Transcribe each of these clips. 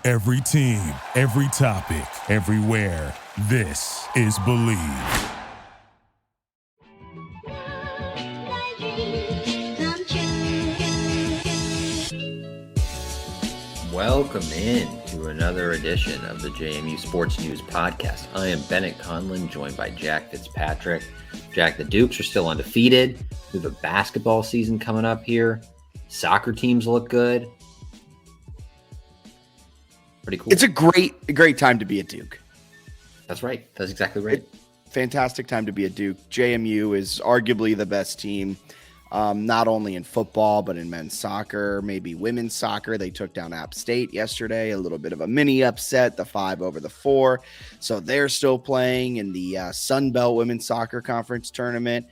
Every team, every topic, everywhere. This is Believe. Welcome in to another edition of the JMU Sports News Podcast. I am Bennett Conlon, joined by Jack Fitzpatrick. Jack, the Dukes are still undefeated. We have a basketball season coming up here. Soccer teams look good. Pretty cool. It's a great time to be a Duke. That's right. That's exactly right. Fantastic time to be a Duke. JMU is arguably the best team, not only in football, but in men's soccer, maybe women's soccer. They took down App State yesterday, a little bit of a mini upset, the 5-4. So they're still playing in the Sun Belt Women's Soccer Conference tournament.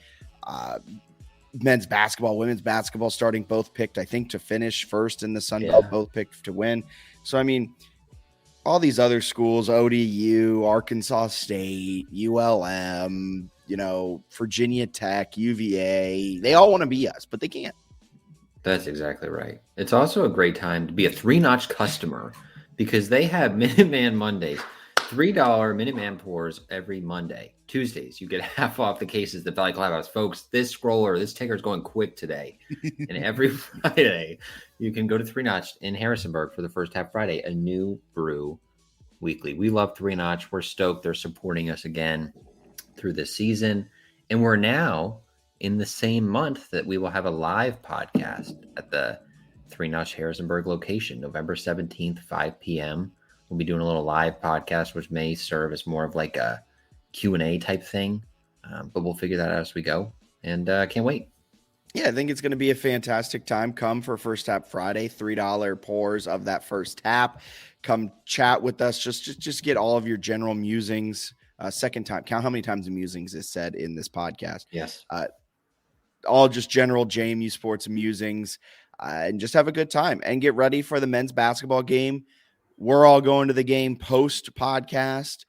Men's basketball, women's basketball starting both picked, I think, to finish first in the Sun Belt, both picked to win. So, I mean, all these other schools, ODU, Arkansas State, ULM, Virginia Tech, UVA, they all want to be us, but they can't. That's exactly right. It's also a great time to be a 3-Notch customer because they have Minuteman Mondays, $3 Minuteman pours every Monday. Tuesdays, you get half off the cases at Valley Clubhouse. Folks, this scroller, this ticker is going quick today. And every Friday, you can go to 3-Notch in Harrisonburg for the first half Friday, a new brew weekly. We love 3-Notch. We're stoked they're supporting us again through this season. And we're now in the same month that we will have a live podcast at the 3-Notch Harrisonburg location, November 17th, 5 p.m. We'll be doing a little live podcast, which may serve as more of like a Q&A type thing, but we'll figure that out as we go, and can't wait. Yeah, I think it's going to be a fantastic time. Come for First Tap Friday, $3 pours of that first tap. Come chat with us. Just get all of your general musings. Second time, count how many times the musings is said in this podcast. Yes. All just general JMU sports musings, and just have a good time and get ready for the men's basketball game. We're all going to the game post podcast.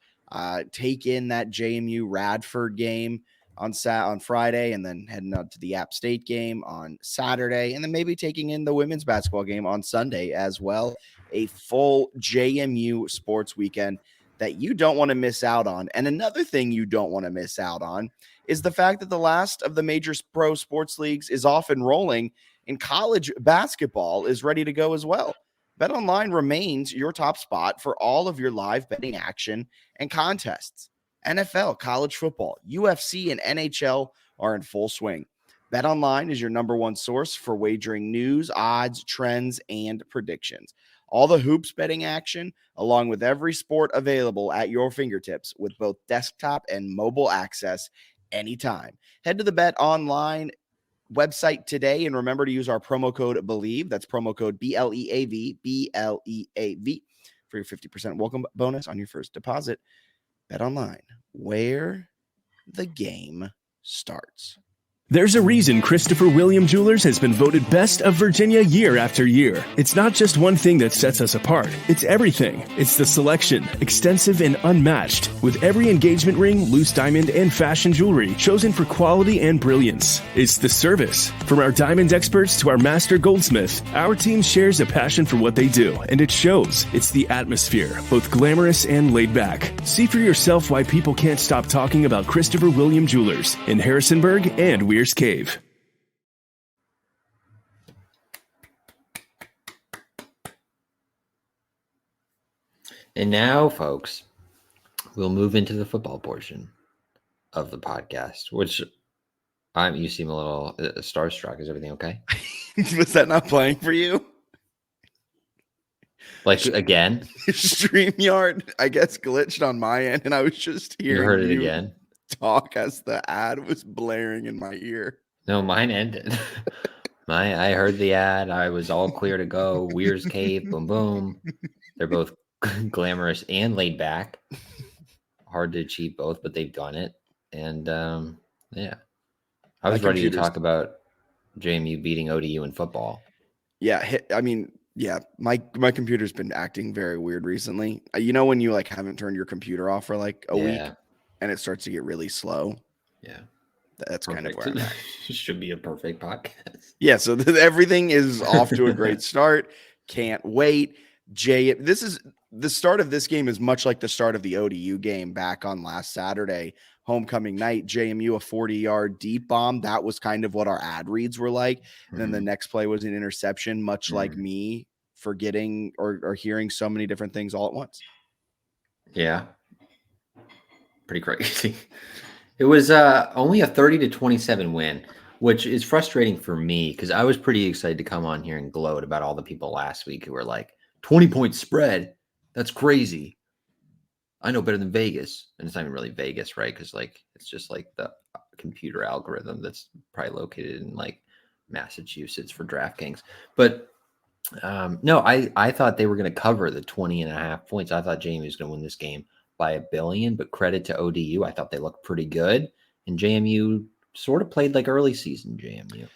Take in that JMU Radford game on Friday, and then heading out to the App State game on Saturday, and then maybe taking in the women's basketball game on Sunday as well. A full JMU sports weekend that you don't want to miss out on. And another thing you don't want to miss out on is the fact that the last of the major pro sports leagues is off and rolling, and college basketball is ready to go as well. BetOnline remains your top spot for all of your live betting action and contests. NFL, college football, UFC, and NHL are in full swing. BetOnline is your number one source for wagering news, odds, trends, and predictions. All the hoops betting action, along with every sport available at your fingertips with both desktop and mobile access anytime. Head to the BetOnline website today and remember to use our promo code BELIEVE. That's promo code BLEAV for your 50% welcome bonus on your first deposit. BetOnline, where the game starts. There's a reason Christopher William Jewelers has been voted Best of Virginia year after year. It's not just one thing that sets us apart. It's everything. It's the selection, extensive and unmatched, with every engagement ring, loose diamond, and fashion jewelry chosen for quality and brilliance. It's the service. From our diamond experts to our master goldsmith, our team shares a passion for what they do, and it shows. It's the atmosphere, both glamorous and laid back. See for yourself why people can't stop talking about Christopher William Jewelers in Harrisonburg and Weir's Cave. And now, folks, we'll move into the football portion of the podcast, which you seem a little starstruck. Is everything okay? Was that not playing for you? Like, again? StreamYard, I guess, glitched on my end, and I was just hearing you heard it again. Talk as the ad was blaring in my ear. No, mine ended. I heard the ad. I was all clear to go. Weir's Cave, boom, boom. They're both glamorous and laid back. Hard to achieve both, but they've done it. And yeah, I was ready to talk about JMU beating ODU in football. Yeah, I mean, yeah, my computer's been acting very weird recently. You know when you like haven't turned your computer off for like a week and it starts to get really slow? Yeah. That's perfect. Kind of where I'm at. Should be a perfect podcast. Yeah, so everything is off to a great start. Can't wait. This is the start of this game is much like the start of the ODU game back on last Saturday, homecoming night. JMU, a 40-yard deep bomb. That was kind of what our ad reads were like. And then the next play was an interception, much like me forgetting or hearing so many different things all at once. Yeah. Pretty crazy. It was only a 30-27 win, which is frustrating for me because I was pretty excited to come on here and gloat about all the people last week who were like, 20-point spread. That's crazy. I know better than Vegas. And it's not even really Vegas, right? Because like it's just like the computer algorithm that's probably located in like Massachusetts for DraftKings. But no, I thought they were going to cover the 20.5 points. I thought JMU was going to win this game by $1 billion, but credit to ODU. I thought they looked pretty good. And JMU sort of played like early season JMU.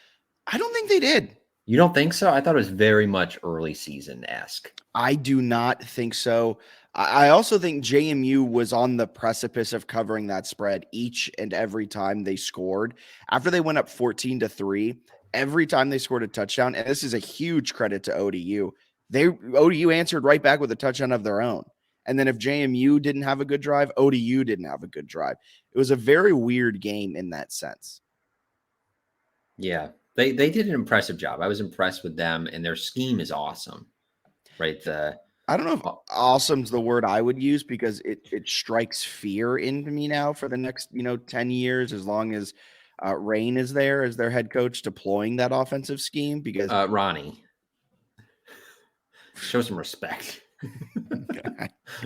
I don't think they did. You don't think so? I thought it was very much early season-esque. I do not think so. I also think JMU was on the precipice of covering that spread each and every time they scored. After they went up 14-3, every time they scored a touchdown, and this is a huge credit to ODU, ODU answered right back with a touchdown of their own. And then if JMU didn't have a good drive, ODU didn't have a good drive. It was a very weird game in that sense. Yeah, they did an impressive job. I was impressed with them, and their scheme is awesome. Right? I don't know if awesome's the word I would use because it strikes fear into me now for the next 10 years, as long as Rain is there as their head coach deploying that offensive scheme. Because Ronnie, show some respect.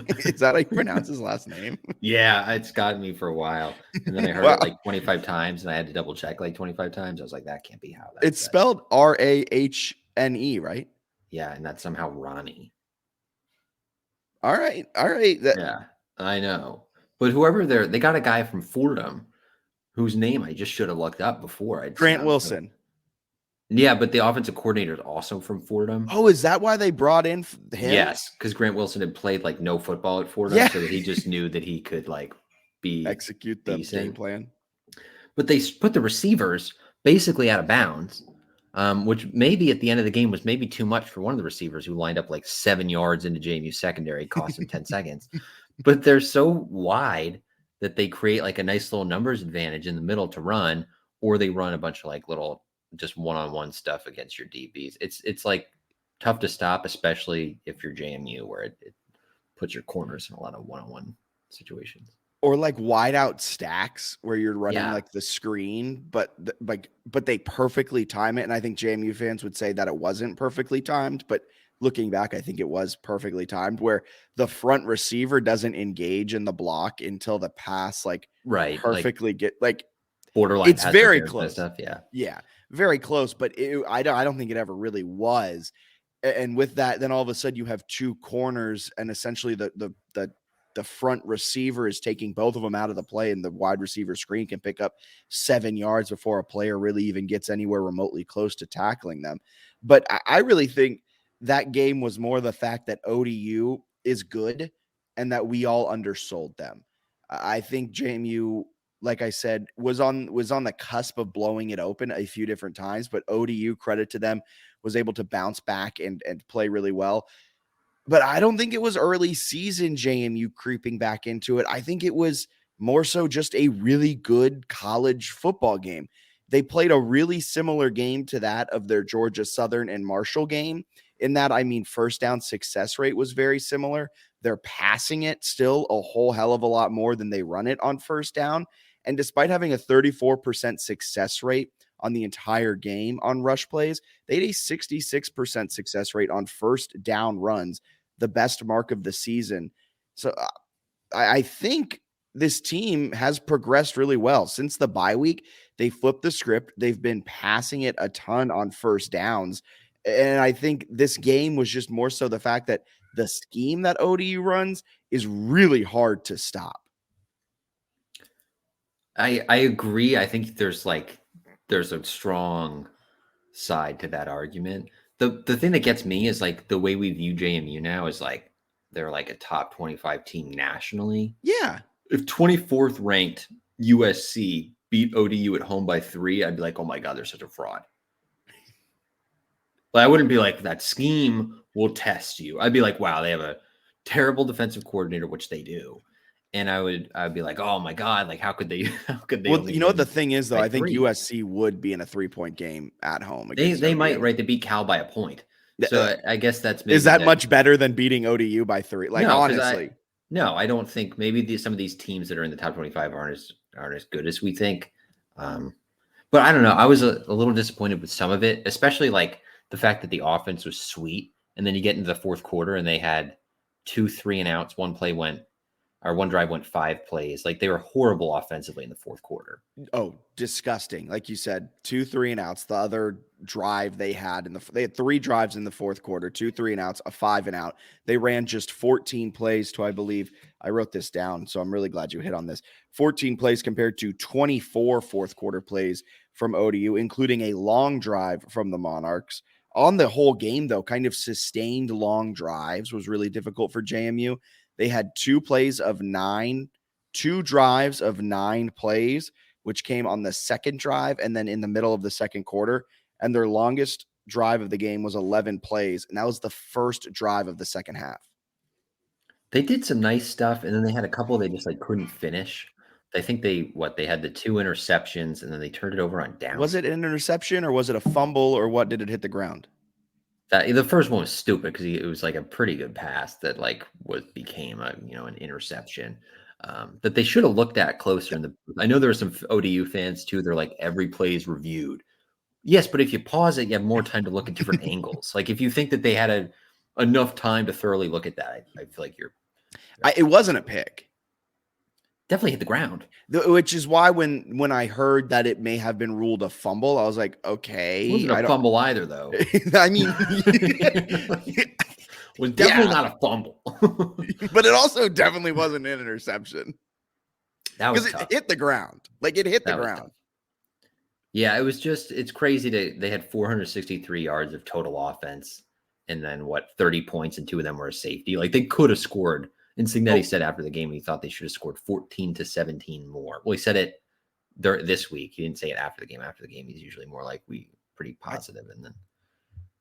Is that how you pronounce his last name? Yeah, it's gotten me for a while. And then I heard it like 25 times and I had to double check like 25 times. I was like, that can't be how that's It's spelled Rahne, right? Yeah, and that's somehow Ronnie. All right. Yeah, I know. But whoever they got a guy from Fordham whose name I just should have looked up before. Grant Wilson. Yeah, but the offensive coordinator is also from Fordham. Oh, is that why they brought in him? Yes, because Grant Wilson had played like no football at Fordham, so that he just knew that he could like execute the decent game plan. But they put the receivers basically out of bounds, which maybe at the end of the game was maybe too much for one of the receivers who lined up like 7 yards into JMU secondary, cost him 10 seconds. But they're so wide that they create like a nice little numbers advantage in the middle to run, or they run a bunch of like little just one-on-one stuff against your DBs. It's like tough to stop, especially if you're JMU, where it puts your corners in a lot of one-on-one situations. Or like wide out stacks where you're running like the screen, but they perfectly time it. And I think JMU fans would say that it wasn't perfectly timed, but looking back, I think it was perfectly timed, where the front receiver doesn't engage in the block until the pass perfectly get borderline. It's very close. Stuff, yeah, very close. But I don't think it ever really was. And with that, then all of a sudden you have two corners, and essentially the front receiver is taking both of them out of the play, and the wide receiver screen can pick up 7 yards before a player really even gets anywhere remotely close to tackling them. But I really think that game was more the fact that ODU is good and that we all undersold them. I think JMU, like I said, was on the cusp of blowing it open a few different times, but ODU, credit to them, was able to bounce back and play really well. But I don't think it was early season JMU creeping back into it. I think it was more so just a really good college football game. They played a really similar game to that of their Georgia Southern and Marshall game. In that, I mean, first down success rate was very similar. They're passing it still a whole hell of a lot more than they run it on first down. And despite having a 34% success rate on the entire game on rush plays, they had a 66% success rate on first down runs, the best mark of the season. So I think this team has progressed really well. Since the bye week, they flipped the script. They've been passing it a ton on first downs. And I think this game was just more so the fact that the scheme that ODU runs is really hard to stop. I agree. I think there's a strong side to that argument. The thing that gets me is like the way we view JMU now is like they're like a top 25 team nationally. Yeah. If 24th ranked USC beat ODU at home by 3, I'd be like, oh my God, they're such a fraud. But I wouldn't be like, that scheme will test you. I'd be like, wow, they have a terrible defensive coordinator, which they do. And I'd be like, oh my God, like how could they Well, only you know what the win thing is though? by I think 3? USC would be in a 3-point game at home against They might, ODU. right? They beat Cal by a point. Th- So I guess that's maybe Is that much better than beating ODU by 3? Like, no, 'cause honestly. I don't think maybe some of these teams that are in the top 25 aren't as good as we think. But I don't know. I was a little disappointed with some of it, especially like the fact that the offense was sweet. And then you get into the fourth quarter and they had 2 3-and-outs. One drive went 5 plays. Like they were horrible offensively in the fourth quarter. Oh, disgusting. Like you said, 2 3-and-outs. The other drive they had they had 3 drives in the fourth quarter, 2 3-and-outs, a 5-and-out. They ran just 14 plays to, I believe, I wrote this down, so I'm really glad you hit on this. 14 plays compared to 24 fourth quarter plays from ODU, including a long drive from the Monarchs. On the whole game, though, kind of sustained long drives was really difficult for JMU. They had 2 drives of 9 plays, which came on the second drive and then in the middle of the second quarter. And their longest drive of the game was 11 plays. And that was the first drive of the second half. They did some nice stuff. And then they had a couple they just like couldn't finish. I think they had the 2 interceptions and then they turned it over on downs. Was it an interception or was it a fumble or what? Did it hit the ground? The first one was stupid because it was like a pretty good pass that like became an interception that they should have looked at closer. I know there were some ODU fans too. They're like every play is reviewed. Yes, but if you pause it, you have more time to look at different angles. Like if you think that they had enough time to thoroughly look at that, I feel like it wasn't a pick. Definitely hit the ground. Which is why when I heard that it may have been ruled a fumble, I was like, okay. It wasn't a fumble either, though. I mean, it was definitely not a fumble. But it also definitely wasn't an interception. That was because it hit the ground. Like it hit the ground. Tough. Yeah, it's crazy they had 463 yards of total offense and then 30 points and 2 of them were a safety. Like they could have scored. And Signetti said after the game he thought they should have scored 14 to 17 more. Well, he said it this week. He didn't say it after the game. After the game, he's usually more like pretty positive. And then,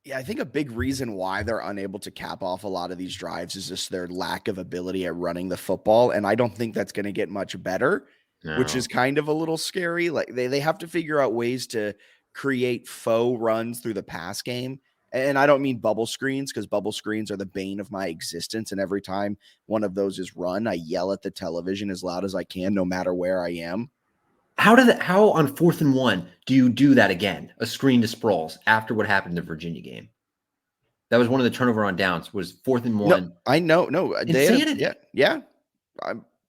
yeah, I think a big reason why they're unable to cap off a lot of these drives is just their lack of ability at running the football. And I don't think that's going to get much better, which is kind of a little scary. Like they have to figure out ways to create faux runs through the pass game. And I don't mean bubble screens because bubble screens are the bane of my existence. And every time one of those is run, I yell at the television as loud as I can, no matter where I am. How on 4th and 1 do you do that again? A screen to Sproles after what happened in the Virginia game. That was one of the turnover on downs. Was 4th and 1. No, I know. No, insanity. Yeah.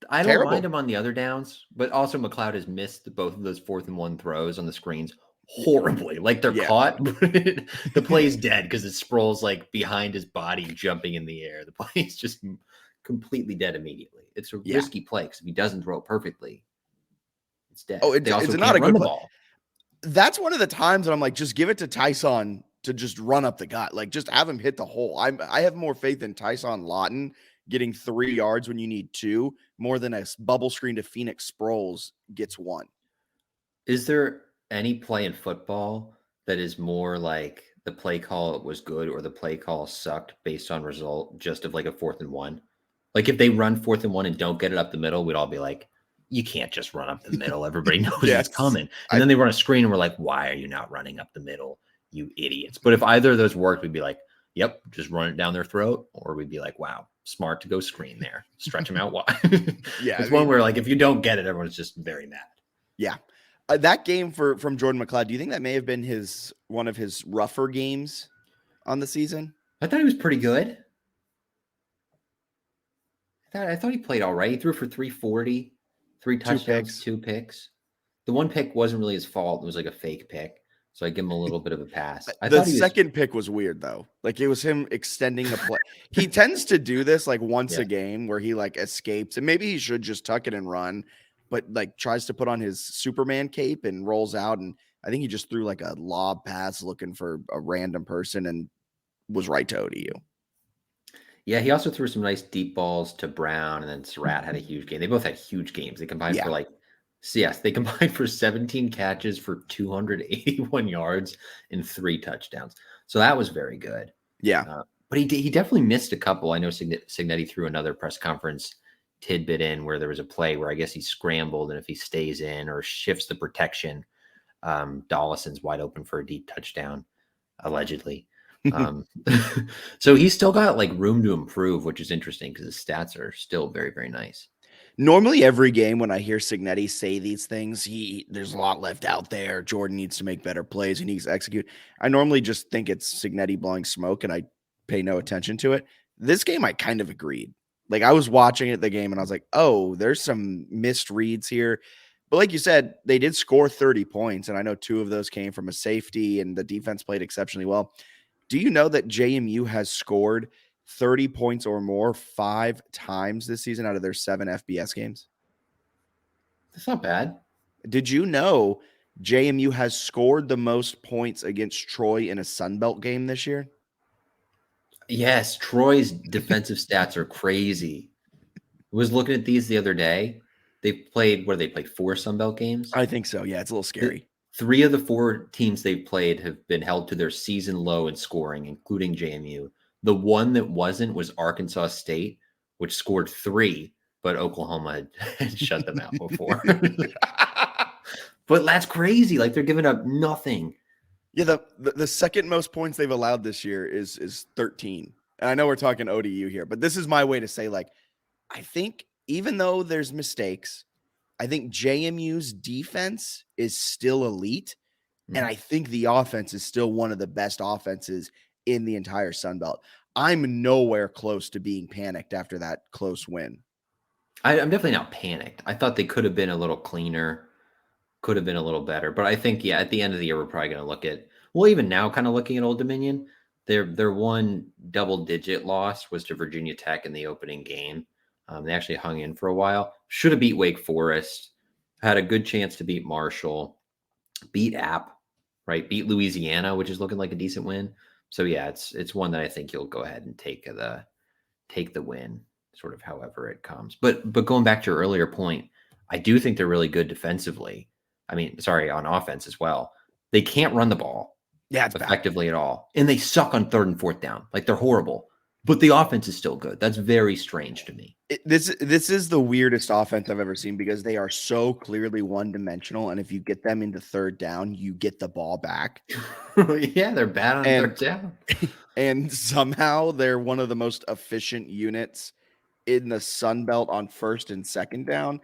I don't mind him on the other downs, but also McLeod has missed both of those 4th and 1 throws on the screens horribly. Like they're caught, but the play's dead because it's Sproles like behind his body jumping in the air. The play's just completely dead immediately. It's a risky play because if he doesn't throw it perfectly, it's dead. Oh, it's not a good ball. That's one of the times that I'm like, just give it to Tyson to just run up the gut. Like just have him hit the hole. I have more faith in Tyson Lawton getting 3 yards when you need 2 more than a bubble screen to Phoenix Sproles gets 1. Is there any play in football that is more like the play call was good or the play call sucked based on result just of like a 4th and 1? Like if they run 4th and 1 and don't get it up the middle, we'd all be like, you can't just run up the middle. Everybody knows it's coming. And then they run a screen and we're like, why are you not running up the middle, you idiots? But if either of those worked, we'd be like, yep, just run it down their throat. Or we'd be like, wow, smart to go screen there. Stretch them out wide. It's one where like if you don't get it, everyone's just very mad. Yeah. That game from Jordan McLeod, do you think that may have been one of his rougher games on the season? I thought he was pretty good. I thought he played all right. He threw for 340, 3 touchdowns, 2 picks. The one pick wasn't really his fault. It was like a fake pick. So I give him a little bit of a pass. The second pick was weird though. Like it was him extending the play. He tends to do this like once a game where he like escapes and maybe he should just tuck it and run. But like tries to put on his Superman cape and rolls out. And I think he just threw like a lob pass looking for a random person and was right to ODU. Yeah, he also threw some nice deep balls to Brown, and then Surratt had a huge game. They both had huge games. They combined they combined for 17 catches for 281 yards and 3 touchdowns. So that was very good. Yeah. But he definitely missed a couple. I know Signetti threw another press conference tidbit in where there was a play where I guess he scrambled, and if he stays in or shifts the protection, Dollison's wide open for a deep touchdown, allegedly. So he's still got like room to improve, which is interesting because his stats are still very, very nice. Normally, every game when I hear Signetti say these things, there's a lot left out there. Jordan needs to make better plays. He needs to execute. I normally just think it's Signetti blowing smoke, and I pay no attention to it. This game, I kind of agreed. Like, I was watching it, the game, and I was like, oh, there's some missed reads here. But like you said, they did score 30 points, and I know 2 of those came from a safety, and the defense played exceptionally well. Do you know that JMU has scored 30 points or more 5 times this season out of their 7 FBS games? That's not bad. Did you know JMU has scored the most points against Troy in a Sun Belt game this year? Yes, Troy's defensive stats are crazy. I was looking at these the other day. They played 4 Sun Belt games? I think so. Yeah, it's a little scary. 3 of the 4 teams they've played have been held to their season low in scoring, including JMU. The one that wasn't was Arkansas State, which scored 3, but Oklahoma had shut them out before. But that's crazy. Like, they're giving up nothing. Yeah, the second most points they've allowed this year is 13. And I know we're talking ODU here, but this is my way to say, like, I think even though there's mistakes, I think JMU's defense is still elite. And I think the offense is still one of the best offenses in the entire Sun Belt. I'm nowhere close to being panicked after that close win. I'm definitely not panicked. I thought they could have been a little cleaner, could have been a little better. But I think, yeah, at the end of the year, we're probably going to look at, well, even now, kind of looking at Old Dominion, their one double-digit loss was to Virginia Tech in the opening game. They actually hung in for a while. Should have beat Wake Forest. Had a good chance to beat Marshall. Beat App, right? Beat Louisiana, which is looking like a decent win. So yeah, it's one that I think you'll go ahead and take the win, sort of however it comes. But going back to your earlier point, I do think they're really good defensively. I mean, sorry, on offense as well. They can't run the ball effectively at all. And they suck on 3rd and 4th down. Like, they're horrible. But the offense is still good. That's very strange to me. This is the weirdest offense I've ever seen because they are so clearly one-dimensional. And if you get them into 3rd down, you get the ball back. Yeah, they're bad on 3rd down. And somehow they're one of the most efficient units in the Sun Belt on 1st and 2nd down.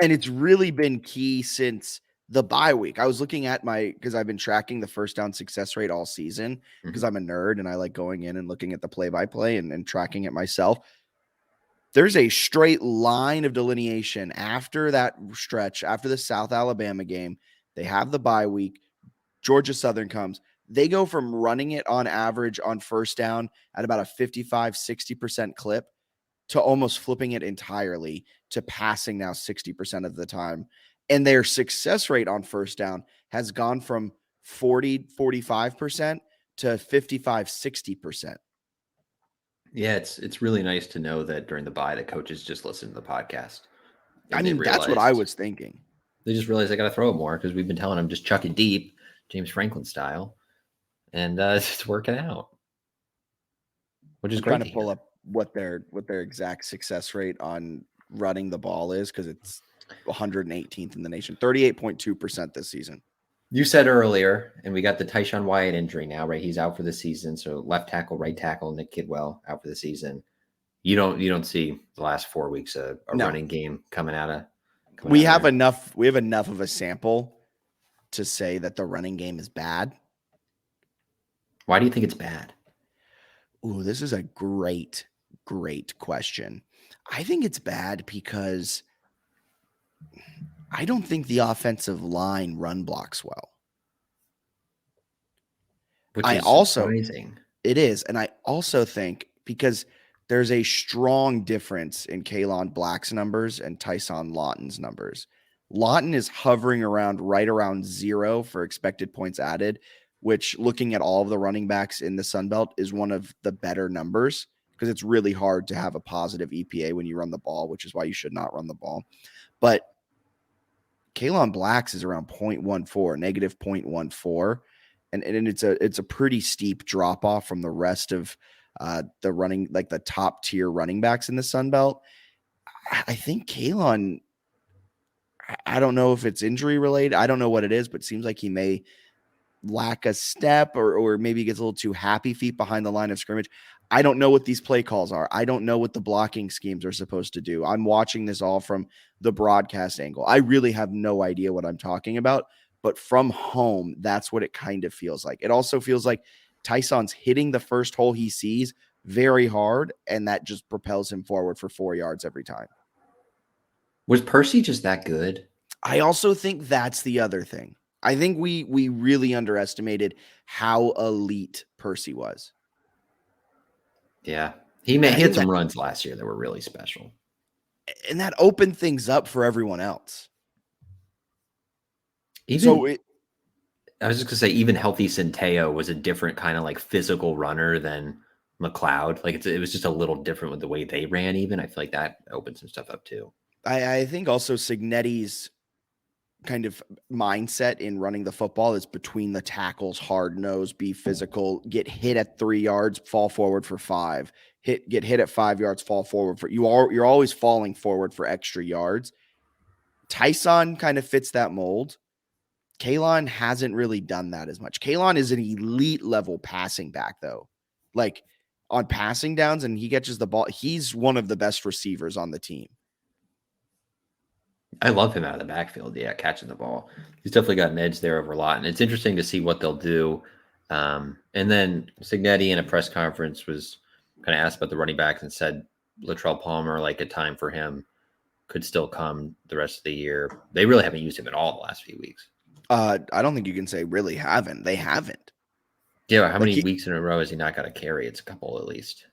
And it's really been key since the bye week. I was looking at because I've been tracking the 1st down success rate all season because I'm a nerd and I like going in and looking at the play-by-play and tracking it myself. There's a straight line of delineation after that stretch, after the South Alabama game. They have the bye week. Georgia Southern comes. They go from running it on average on 1st down at about a 55-60% clip to almost flipping it entirely to passing now 60% of the time. And their success rate on 1st down has gone from 40-45% to 55-60%. Yeah, it's really nice to know that during the bye, the coaches just listen to the podcast. I mean, that's what I was thinking. They just realized they got to throw it more because we've been telling them just chuck it deep, James Franklin style, and it's working out, which is great. Trying to pull up what their exact success rate on running the ball is because it's 118th in the nation, 38.2% this season. You said earlier, and we got the Tyshawn Wyatt injury now, right? He's out for the season. So left tackle, right tackle, Nick Kidwell out for the season. You don't see the last 4 weeks a running game coming out of. We have enough of a sample to say that the running game is bad. Why do you think it's bad? Ooh, this is a great question. I think it's bad because I don't think the offensive line run blocks well. Which is surprising. It is. And I also think because there's a strong difference in Kaylon Black's numbers and Tyson Lawton's numbers. Lawton is hovering right around 0 for expected points added, which looking at all of the running backs in the Sun Belt is one of the better numbers because it's really hard to have a positive EPA when you run the ball, which is why you should not run the ball. But Kaylon Black's is around -0.14. And it's a pretty steep drop off from the rest of the top tier running backs in the Sun Belt. I think Kalen, I don't know if it's injury related. I don't know what it is, but it seems like he may lack a step or maybe gets a little too happy feet behind the line of scrimmage. I don't know what these play calls are. I don't know what the blocking schemes are supposed to do. I'm watching this all from the broadcast angle. I really have no idea what I'm talking about, but from home, that's what it kind of feels like. It also feels like Tyson's hitting the first hole he sees very hard, and that just propels him forward for 4 yards every time. Was Percy just that good? I also think that's the other thing. I think we really underestimated how elite Percy was. Yeah. He had some runs last year that were really special. And that opened things up for everyone else. I was just going to say, even healthy Centeo was a different kind of like physical runner than McLeod. Like it was just a little different with the way they ran even. I feel like that opened some stuff up too. I think also Signetti's kind of mindset in running the football is between the tackles, hard nose, be physical, get hit at 3 yards, fall forward for 5, get hit at 5 yards, fall forward for you're always falling forward for extra yards. Tyson kind of fits that mold. Kalen hasn't really done that as much. Kalen is an elite level passing back though. Like on passing downs and he catches the ball. He's one of the best receivers on the team. I love him out of the backfield. Yeah, catching the ball. He's definitely got an edge there over a lot. And it's interesting to see what they'll do. And then Signetti in a press conference was kind of asked about the running backs and said Latrell Palmer, like a time for him, could still come the rest of the year. They really haven't used him at all the last few weeks. I don't think you can say really haven't. They haven't. Yeah, how many weeks in a row has he not got a carry? It's a couple at least.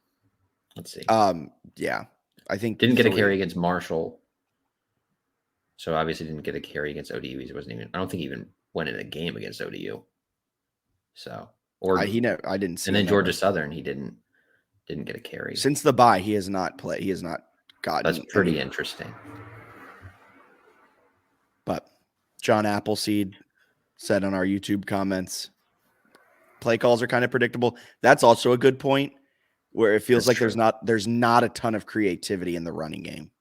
Let's see. Yeah, I think didn't get a carry against Marshall. So obviously didn't get a carry against ODU. He wasn't even. I don't think he even went in a game against ODU. So I didn't see. And then Georgia Southern, he didn't get a carry since the bye. He has not played. He has not gotten. That's pretty interesting. But John Appleseed said on our YouTube comments, play calls are kind of predictable. That's also a good point where it feels like there's not a ton of creativity in the running game.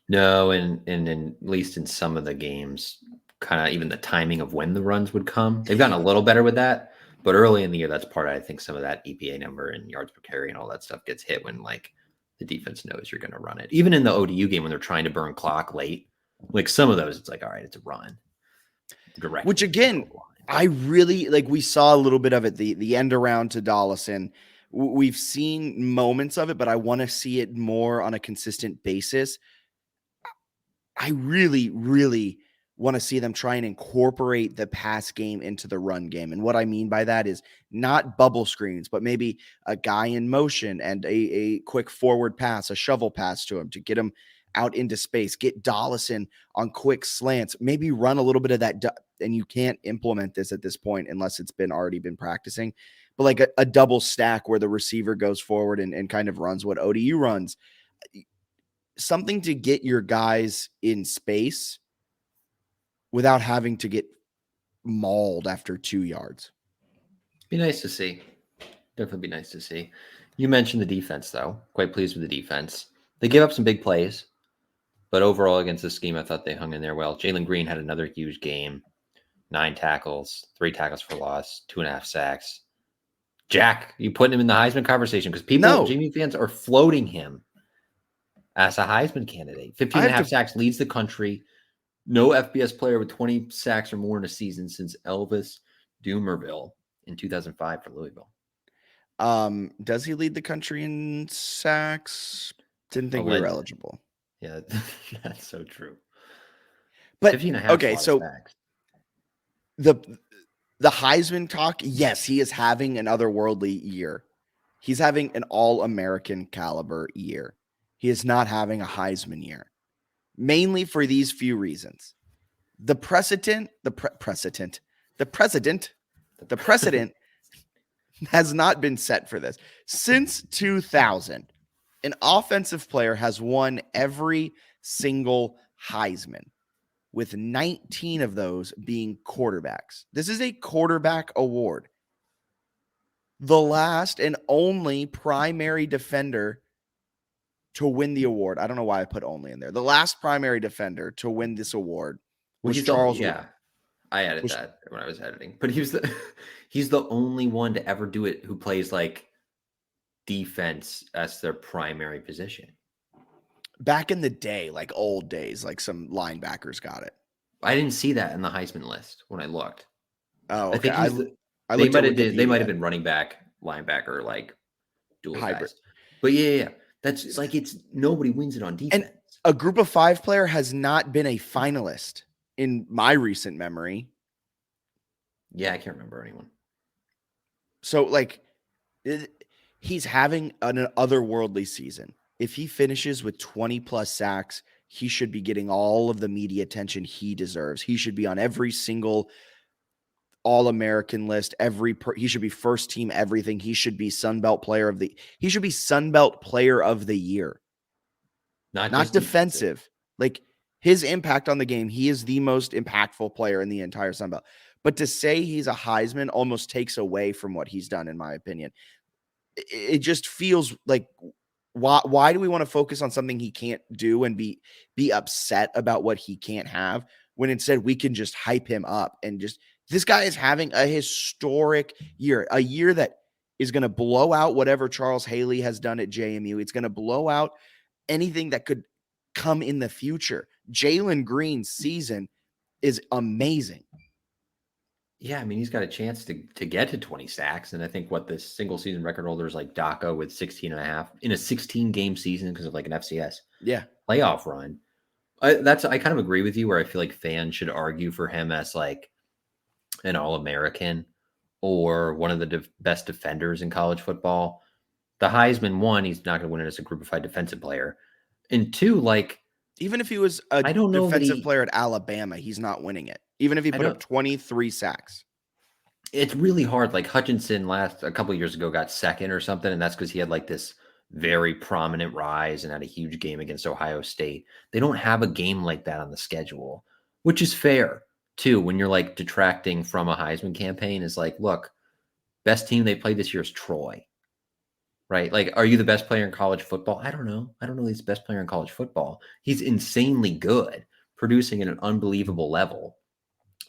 No, and at least in some of the games, kind of even the timing of when the runs would come. They've gotten a little better with that, but early in the year, that's part of, I think, some of that EPA number and yards per carry and all that stuff gets hit when like the defense knows you're going to run it. Even in the ODU game when they're trying to burn clock late, like some of those, it's like, all right, it's a run. Directly. Which again, I really like. We saw a little bit of it, the end around to Dollison. We've seen moments of it, but I want to see it more on a consistent basis. I really, really want to see them try and incorporate the pass game into the run game. And what I mean by that is not bubble screens, but maybe a guy in motion and a quick forward pass, a shovel pass to him to get him out into space, get Dollison on quick slants, maybe run a little bit of that. And you can't implement this at this point unless it's already been practicing, but like a double stack where the receiver goes forward and kind of runs what ODU runs. Something to get your guys in space without having to get mauled after 2 yards. Be nice to see. Definitely be nice to see. You mentioned the defense, though. Quite pleased with the defense. They gave up some big plays, but overall against the scheme, I thought they hung in there well. Jalen Green had another huge game. 9 tackles, 3 tackles for loss, 2.5 sacks. Jack, you putting him in the Heisman conversation because JMU fans are floating him as a Heisman candidate. 15.5 sacks, leads the country. No FBS player with 20 sacks or more in a season since Elvis Dumerville in 2005 for Louisville. Does he lead the country in sacks? Didn't think we were eligible. Yeah, that's so true. But okay, so sacks. The Heisman talk, yes, he is having an otherworldly year. He's having an all-American caliber year. He is not having a Heisman year, mainly for these few reasons. The precedent has not been set for this. Since 2000, an offensive player has won every single Heisman, with 19 of those being quarterbacks. This is a quarterback award. the last and only primary defender to win the award. I don't know why I put only in there. The last primary defender to win this award Well, was Charles. yeah, I added that when I was editing. But he's the only one to ever do it who plays like defense as their primary position. Back in the day, like old days, like some linebackers got it. I didn't see that in the Heisman list when I looked. Oh, okay. I think they might have been running back, linebacker, like dual hybrid. Guys. But yeah. That's like it's nobody wins it on defense. And a group of 5 player has not been a finalist in my recent memory. Yeah, I can't remember anyone. So like he's having an otherworldly season. If he finishes with 20 plus sacks, he should be getting all of the media attention he deserves. He should be on every single All-American list. He should be first team everything. He should be Sunbelt player of the year. Not defensive. Like his impact on the game, he is the most impactful player in the entire Sunbelt. But to say he's a Heisman almost takes away from what he's done, in my opinion. It just feels like why do we want to focus on something he can't do and be upset about what he can't have when instead we can just hype him up and just this guy is having a historic year, a year that is going to blow out whatever Charles Haley has done at JMU. It's going to blow out anything that could come in the future. Jalen Green's season is amazing. Yeah, I mean, he's got a chance to get to 20 sacks. And I think what the single season record holder is like Daca with 16 and a half in a 16-game season because of like an FCS playoff run. I kind of agree with you where I feel like fans should argue for him as like an All-American or one of the best defenders in college football. The Heisman, one, he's not going to win it as a group of 5 defensive player. And 2, like, even if he was a defensive player at Alabama, he's not winning it. Even if he put up 23 sacks. It's really hard. Like Hutchinson a couple of years ago got second or something. And that's because he had like this very prominent rise and had a huge game against Ohio State. They don't have a game like that on the schedule, which is fair too. When you're like detracting from a Heisman campaign is like, look, best team they played this year is Troy. Right? Like, are you the best player in college football? I don't know. He's the best player in college football. He's insanely good, producing at an unbelievable level.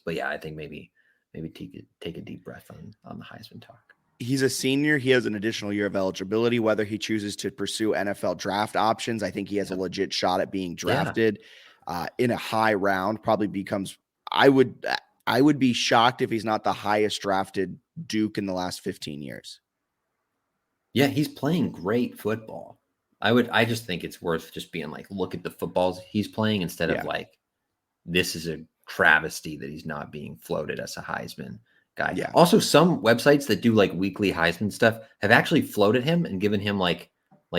But yeah, I think maybe take a deep breath on the Heisman talk. He's a senior. He has an additional year of eligibility. Whether he chooses to pursue NFL draft options, I think he has a legit shot at being drafted in a high round. Probably becomes. I would be shocked if he's not the highest drafted Duke in the last 15 years. Yeah, he's playing great football. I just think it's worth just being like, look at the footballs he's playing instead of like, this is a travesty that he's not being floated as a Heisman guy. Yeah. Also, some websites that do like weekly Heisman stuff have actually floated him and given him like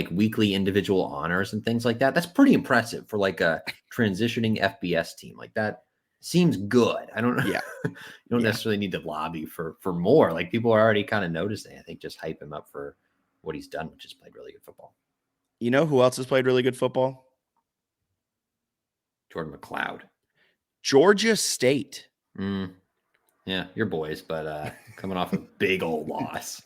weekly individual honors and things like that. That's pretty impressive for like a transitioning FBS team. Like that seems good. I don't know. Yeah. You don't necessarily need to lobby for more. Like people are already kind of noticing. I think just hype him up for what he's done, which is played really good football. You know who else has played really good football? Jordan McLeod. Georgia State. Yeah, your boys, but coming off a big old loss.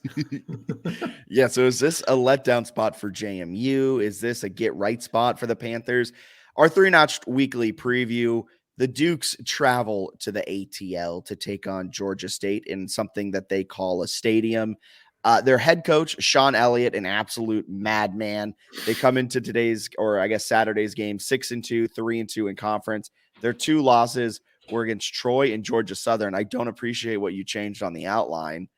Yeah, so is this a letdown spot for JMU? Is this a get-right spot for the Panthers? Our 3-notch weekly preview, the Dukes travel to the ATL to take on Georgia State in something that they call a stadium. Their head coach, Sean Elliott, an absolute madman. They come into Saturday's game 6-2, 3-2 in conference. Their 2 losses were against Troy and Georgia Southern. I don't appreciate what you changed on the outline.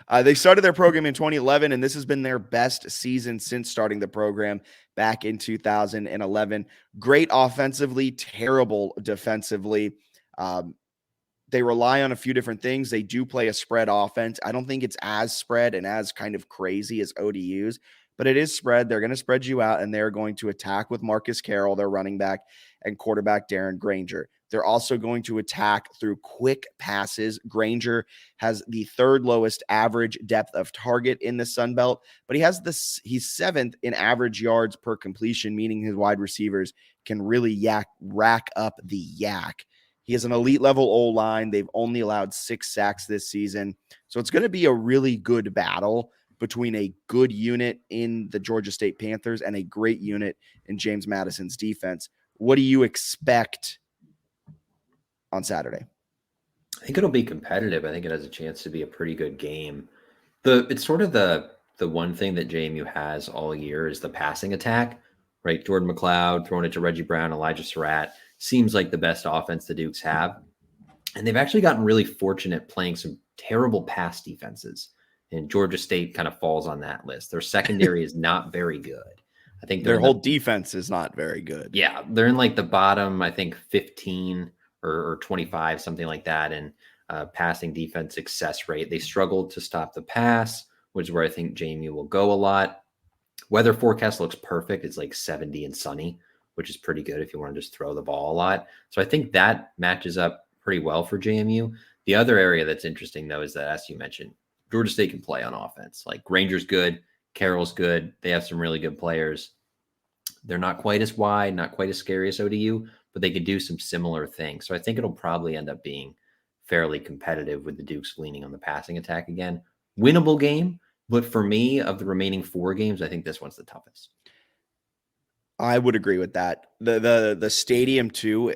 They started their program in 2011, and this has been their best season since starting the program back in 2011. Great offensively, terrible defensively. They rely on a few different things. They do play a spread offense. I don't think it's as spread and as kind of crazy as ODU's, but it is spread. They're going to spread you out, and they're going to attack with Marcus Carroll, their running back, and quarterback Darren Granger. They're also going to attack through quick passes. Granger has the 3rd lowest average depth of target in the Sun Belt, but he's 7th in average yards per completion, meaning his wide receivers can really rack up the yak. He has an elite level O-line. They've only allowed 6 sacks this season. So it's going to be a really good battle between a good unit in the Georgia State Panthers and a great unit in James Madison's defense. What do you expect on Saturday? I think it'll be competitive. I think it has a chance to be a pretty good game. It's sort of the one thing that JMU has all year is the passing attack, right? Jordan McLeod throwing it to Reggie Brown, Elijah Surratt seems like the best offense the Dukes have. And they've actually gotten really fortunate playing some terrible pass defenses. And Georgia State kind of falls on that list. Their secondary is not very good. I think their whole defense is not very good. Yeah, they're in like the bottom, I think 15 or 25, something like that, in passing defense success rate. They struggled to stop the pass, which is where I think JMU will go a lot. Weather forecast looks perfect. It's like 70 and sunny, which is pretty good if you want to just throw the ball a lot. So I think that matches up pretty well for JMU. The other area that's interesting, though, is that, as you mentioned, Georgia State can play on offense. Like Granger's good, Carroll's good. They have some really good players. They're not quite as wide, not quite as scary as ODU, but they could do some similar things. So I think it'll probably end up being fairly competitive with the Dukes leaning on the passing attack again. Winnable game, but for me, of the remaining 4 games, I think this one's the toughest. I would agree with that. The stadium too.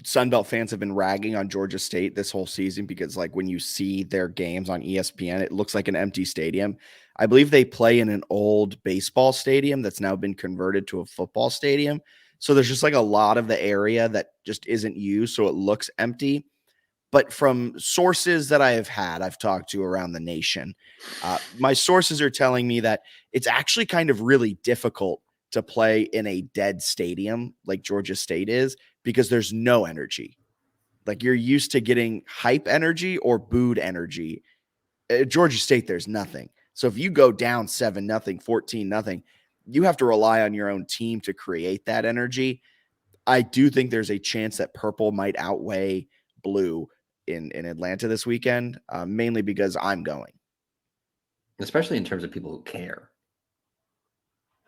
Sunbelt fans have been ragging on Georgia State this whole season because, like, when you see their games on ESPN, it looks like an empty stadium. I believe they play in an old baseball stadium that's now been converted to a football stadium. So there's just like a lot of the area that just isn't used, so it looks empty. But from sources that I've talked to around the nation, my sources are telling me that it's actually kind of really difficult to play in a dead stadium like Georgia State is because there's no energy. Like, you're used to getting hype energy or booed energy. At Georgia State, there's nothing. So if you go down 7-0, 14-0, you have to rely on your own team to create that energy. I do think there's a chance that purple might outweigh blue in Atlanta this weekend, mainly because I'm going. Especially in terms of people who care.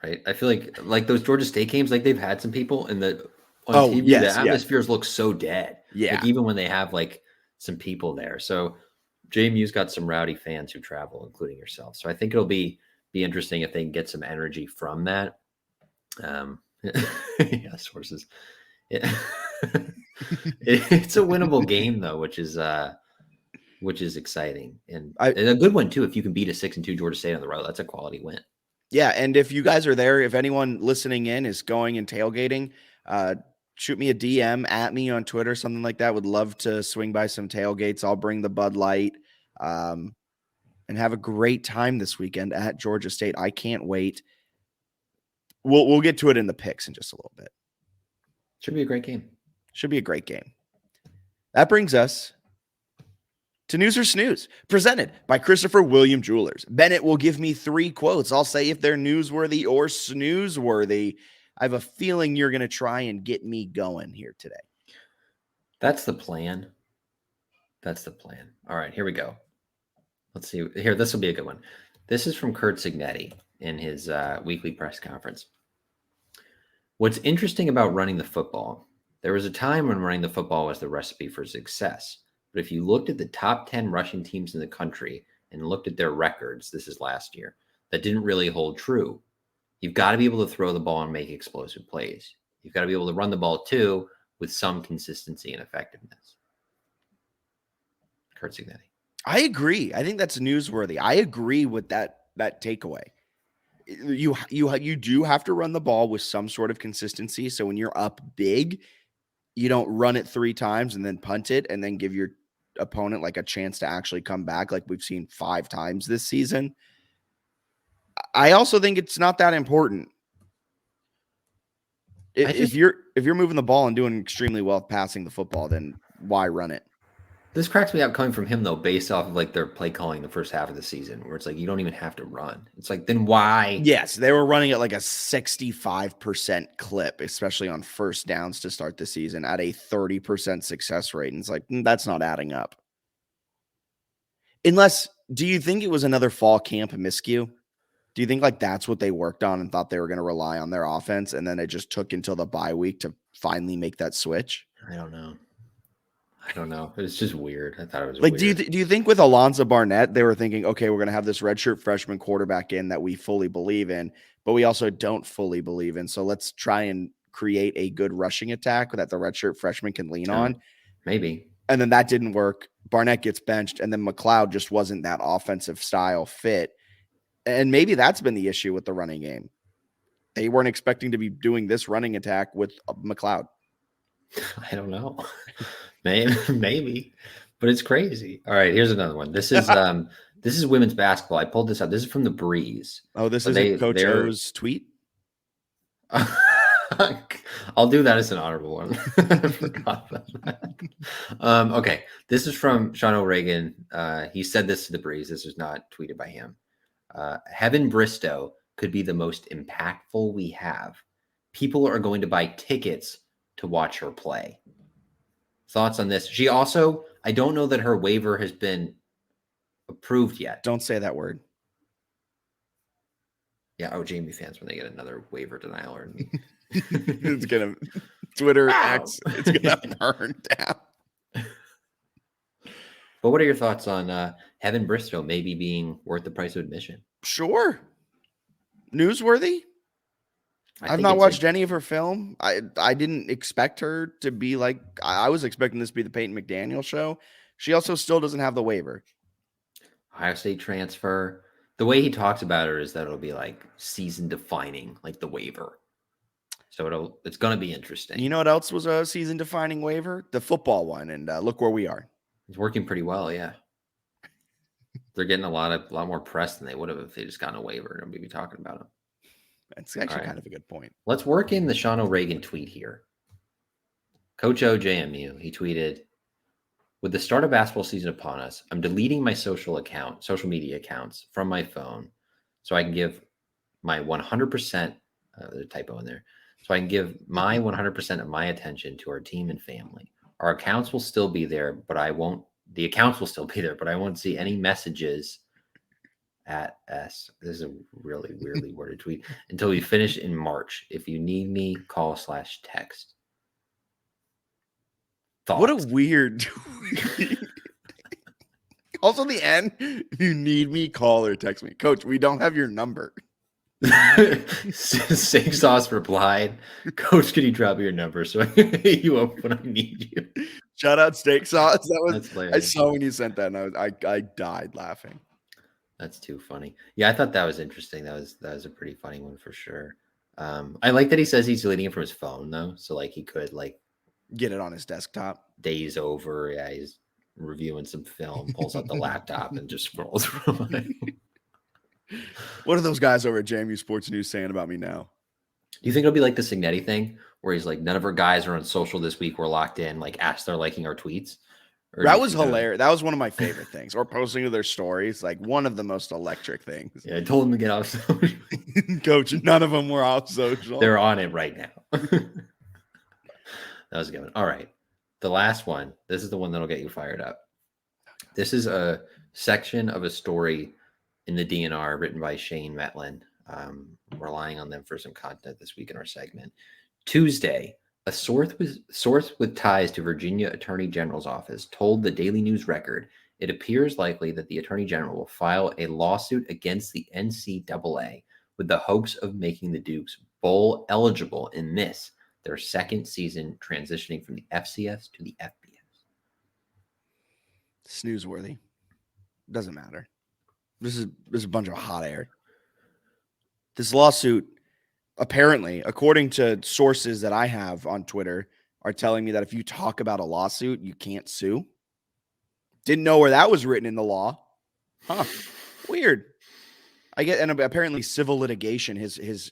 Right? I feel like those Georgia State games, like they've had some people on TV, yes, the atmospheres look so dead. Yeah. Like even when they have like some people there. So JMU's got some rowdy fans who travel, including yourself. So I think it'll be interesting if they can get some energy from that. Yeah, sources. Yeah. It's a winnable game though, which is exciting and a good one too. If you can beat a 6-2 Georgia State on the road, that's a quality win. Yeah, and if you guys are there, if anyone listening in is going and tailgating, shoot me a DM at me on Twitter, something like that. Would love to swing by some tailgates. I'll bring the Bud Light and have a great time this weekend at Georgia State. I can't wait. We'll get to it in the picks in just a little bit. Should be a great game. Should be a great game. That brings us to News or Snooze, presented by Christopher William Jewelers. Bennett will give me 3 quotes. I'll say if they're newsworthy or snoozeworthy. I have a feeling you're going to try and get me going here today. That's the plan. All right, here we go. Let's see. Here, this will be a good one. This is from Kurt Signetti in his weekly press conference. What's interesting about running the football, there was a time when running the football was the recipe for success. But if you looked at the top 10 rushing teams in the country and looked at their records, this is last year, that didn't really hold true. You've got to be able to throw the ball and make explosive plays. You've got to be able to run the ball too with some consistency and effectiveness. Kurt Signetti. I agree. I think that's newsworthy. I agree with that takeaway. You do have to run the ball with some sort of consistency. So when you're up big, you don't run it 3 times and then punt it and then give your opponent like a chance to actually come back, like we've seen 5 times this season. I also think it's not that important. If you're moving the ball and doing extremely well passing the football, then why run it? This cracks me up coming from him, though, based off of like their play calling the first half of the season, where it's like you don't even have to run. It's like, then why? Yes, they were running at like a 65% clip, especially on first downs to start the season at a 30% success rate. And it's like, that's not adding up. Unless, do you think it was another fall camp miscue? Do you think like that's what they worked on and thought they were going to rely on their offense, and then it just took until the bye week to finally make that switch? I don't know. I don't know. It's just weird. I thought it was Like, weird. do you think with Alonzo Barnett, they were thinking, okay, we're going to have this redshirt freshman quarterback in that we fully believe in, but we also don't fully believe in. So let's try and create a good rushing attack that the redshirt freshman can lean on. Maybe. And then that didn't work. Barnett gets benched, and then McLeod just wasn't that offensive style fit. And maybe that's been the issue with the running game. They weren't expecting to be doing this running attack with McLeod. I don't know. Maybe, but it's crazy. All right, here's another one. This is women's basketball. I pulled this up. This is from the Breeze. Oh, this isn't Coach O's tweet? I'll do that as an honorable one. I forgot about that. Okay, this is from Sean O'Regan. He said this to the Breeze. This was not tweeted by him. Heaven Bristow could be the most impactful we have. People are going to buy tickets to watch her play. Thoughts on this? She also, I don't know that her waiver has been approved yet. Don't say that word. Yeah. Oh, JMU fans, when they get another waiver denial, or It's gonna Twitter X. It's gonna burn down. But what are your thoughts on Heaven Bristow maybe being worth the price of admission? Sure. Newsworthy. I've not watched any of her film. I didn't expect her to be like, I was expecting this to be the Peyton McDaniel show. She also still doesn't have the waiver. Ohio State transfer. The way he talks about her is that it'll be like season defining, like the waiver. So it's going to be interesting. You know what else was a season defining waiver? The football one. And look where we are. It's working pretty well. Yeah. They're getting a lot more press than they would have if they just gotten a waiver and we'd be talking about them. That's actually kind of a good point. Let's work in the Sean O'Regan tweet here. Coach O JMU, he tweeted, with the start of basketball season upon us, I'm deleting my social media accounts from my phone so I can give my 100%, there's a typo in there, so I can give my 100% of my attention to our team and family. Our accounts will still be there, but the accounts will still be there, but I won't see any messages at S. This is a really weirdly worded tweet until we finish in March. If you need me, call/text. Thoughts? What a weird tweet. Also, the end, if you need me, call or text me. Coach, we don't have your number. Steak Sauce replied, Coach, can you drop your number so I can hit you up when I need you? Shout out Steak Sauce. That's I saw when you sent that, and I died laughing. That's too funny. Yeah, I thought that was interesting. That was a pretty funny one for sure. I like that he says he's deleting it from his phone though, so like he could like get it on his desktop. Days over, yeah, he's reviewing some film, pulls out the laptop and just scrolls through it. What are those guys over at JMU Sports News saying about me now? Do you think it'll be like the Signetti thing where he's like, none of our guys are on social this week, we're locked in, like as they're liking our tweets? That was hilarious. That was one of my favorite things. Or posting to their stories, like one of the most electric things. Yeah, I told them to get off social. Coach, none of them were off social. They're on it right now. That was a good one. All right. The last one. This is the one that'll get you fired up. This is a section of a story in the DNR written by Shane Metlin. Relying on them for some content this week in our segment. Tuesday, a source with ties to Virginia Attorney General's office told the Daily News Record it appears likely that the Attorney General will file a lawsuit against the NCAA with the hopes of making the Dukes bowl eligible in their second season transitioning from the FCS to the FBS. Snoozeworthy. Doesn't matter. This is a bunch of hot air. This lawsuit, apparently, according to sources that I have on Twitter, are telling me that if you talk about a lawsuit, you can't sue. Didn't know where that was written in the law. Huh. Weird. And apparently civil litigation, his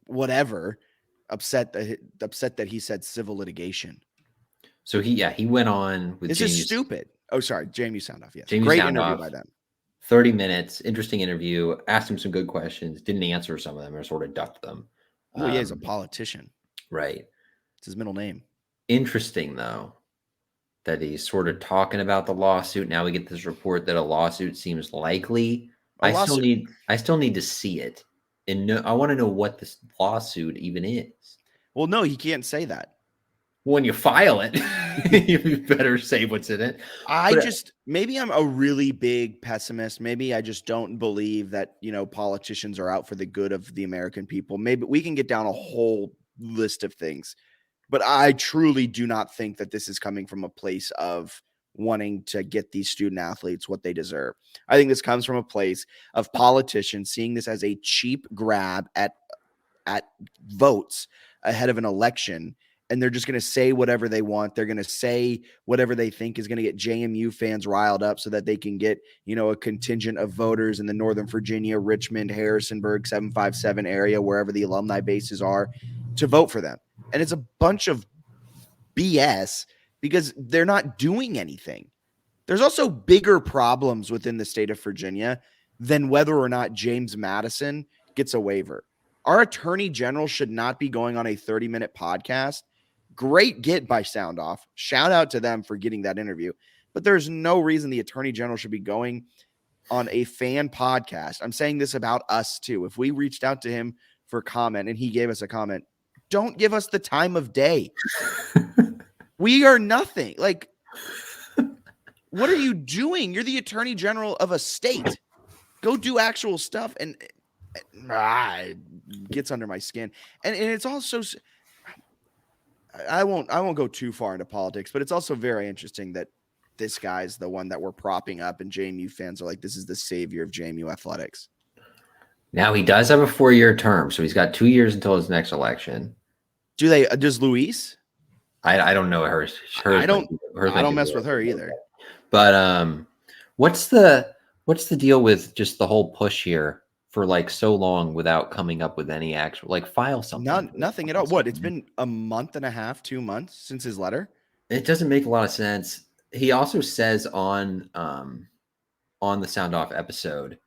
whatever, upset that he said civil litigation. So he went on with this is stupid. Oh, sorry, JMU sound off. Yes, JMU great sound interview off. by them. 30 minutes, interesting interview. Asked him some good questions. Didn't answer some of them or sort of ducked them. Oh, yeah, he's a politician. Right. It's his middle name. Interesting, though, that he's sort of talking about the lawsuit. Now we get this report that a lawsuit seems likely. I still need to see it. And I want to know what this lawsuit even is. Well, no, he can't say that. when you file it, you better say what's in it. Maybe I'm a really big pessimist. Maybe I just don't believe that, politicians are out for the good of the American people. Maybe we can get down a whole list of things, but I truly do not think that this is coming from a place of wanting to get these student athletes what they deserve. I think this comes from a place of politicians seeing this as a cheap grab at votes ahead of an election. And they're just going to say whatever they want. They're going to say whatever they think is going to get JMU fans riled up so that they can get, a contingent of voters in the Northern Virginia, Richmond, Harrisonburg, 757 area, wherever the alumni bases are, to vote for them. And it's a bunch of BS because they're not doing anything. There's also bigger problems within the state of Virginia than whether or not James Madison gets a waiver. Our attorney general should not be going on a 30-minute podcast. Great get by Sound Off. Shout out to them for getting that interview. But there's no reason the attorney general should be going on a fan podcast. I'm saying this about us too. If we reached out to him for comment and he gave us a comment, don't give us the time of day. We are nothing. Like, what are you doing? You're the attorney general of a state. Go do actual stuff. And it gets under my skin. And it's also, I won't go too far into politics, but it's also very interesting that this guy's the one that we're propping up and JMU fans are like, this is the savior of JMU athletics. Now he does have a 4-year term, so he's got 2 years until his next election. Does Luis? I don't know her. I don't mess with her either. But what's the deal with just the whole push here for like so long without coming up with any actual file something? Nothing at all. What? It's been a month and a half, 2 months since his letter. It doesn't make a lot of sense. He also says on the Sound Off episode,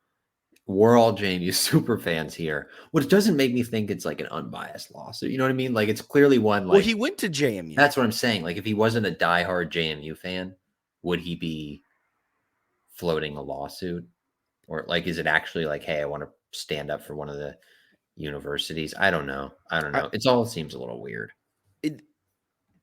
we're all JMU super fans here, which doesn't make me think it's like an unbiased lawsuit. You know what I mean? Like it's clearly one. Well, he went to JMU. That's what I'm saying. Like if he wasn't a diehard JMU fan, would he be floating a lawsuit? Or like, is it actually like, hey, I want to stand up for one of the universities? I don't know. It all seems a little weird.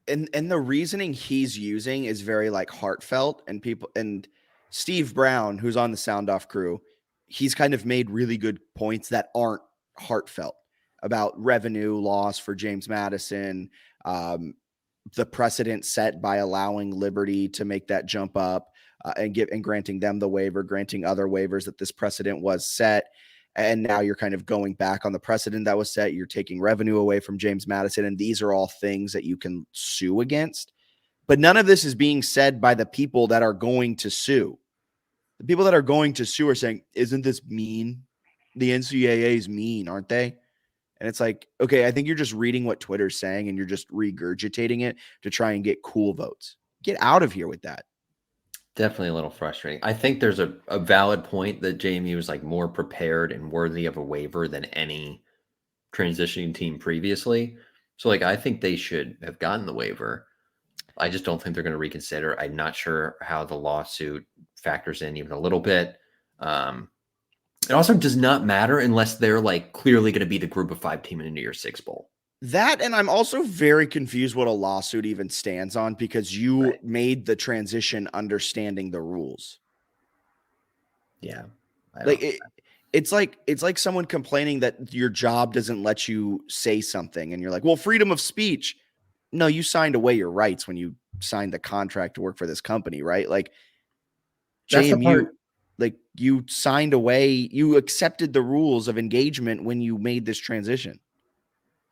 And the reasoning he's using is very like heartfelt, and Steve Brown, who's on the Sound Off crew, he's kind of made really good points that aren't heartfelt about revenue loss for James Madison, the precedent set by allowing Liberty to make that jump up and granting them the waiver, granting other waivers that this precedent was set. And now you're kind of going back on the precedent that was set. You're taking revenue away from James Madison. And these are all things that you can sue against. But none of this is being said by the people that are going to sue. The people that are going to sue are saying, isn't this mean? The NCAA is mean, aren't they? And it's like, okay, I think you're just reading what Twitter's saying and you're just regurgitating it to try and get cool votes. Get out of here with that. Definitely a little frustrating. I think there's a valid point that JMU is like more prepared and worthy of a waiver than any transitioning team previously. So like, I think they should have gotten the waiver. I just don't think they're going to reconsider. I'm not sure how the lawsuit factors in even a little bit. It also does not matter unless they're like clearly going to be the group of 5 team in a New Year's Six bowl. That, and I'm also very confused what a lawsuit even stands on because you made the transition understanding the rules. Yeah. It's like someone complaining that your job doesn't let you say something and you're like, well, freedom of speech. No, you signed away your rights when you signed the contract to work for this company, right? Like JMU, like you signed away, you accepted the rules of engagement when you made this transition.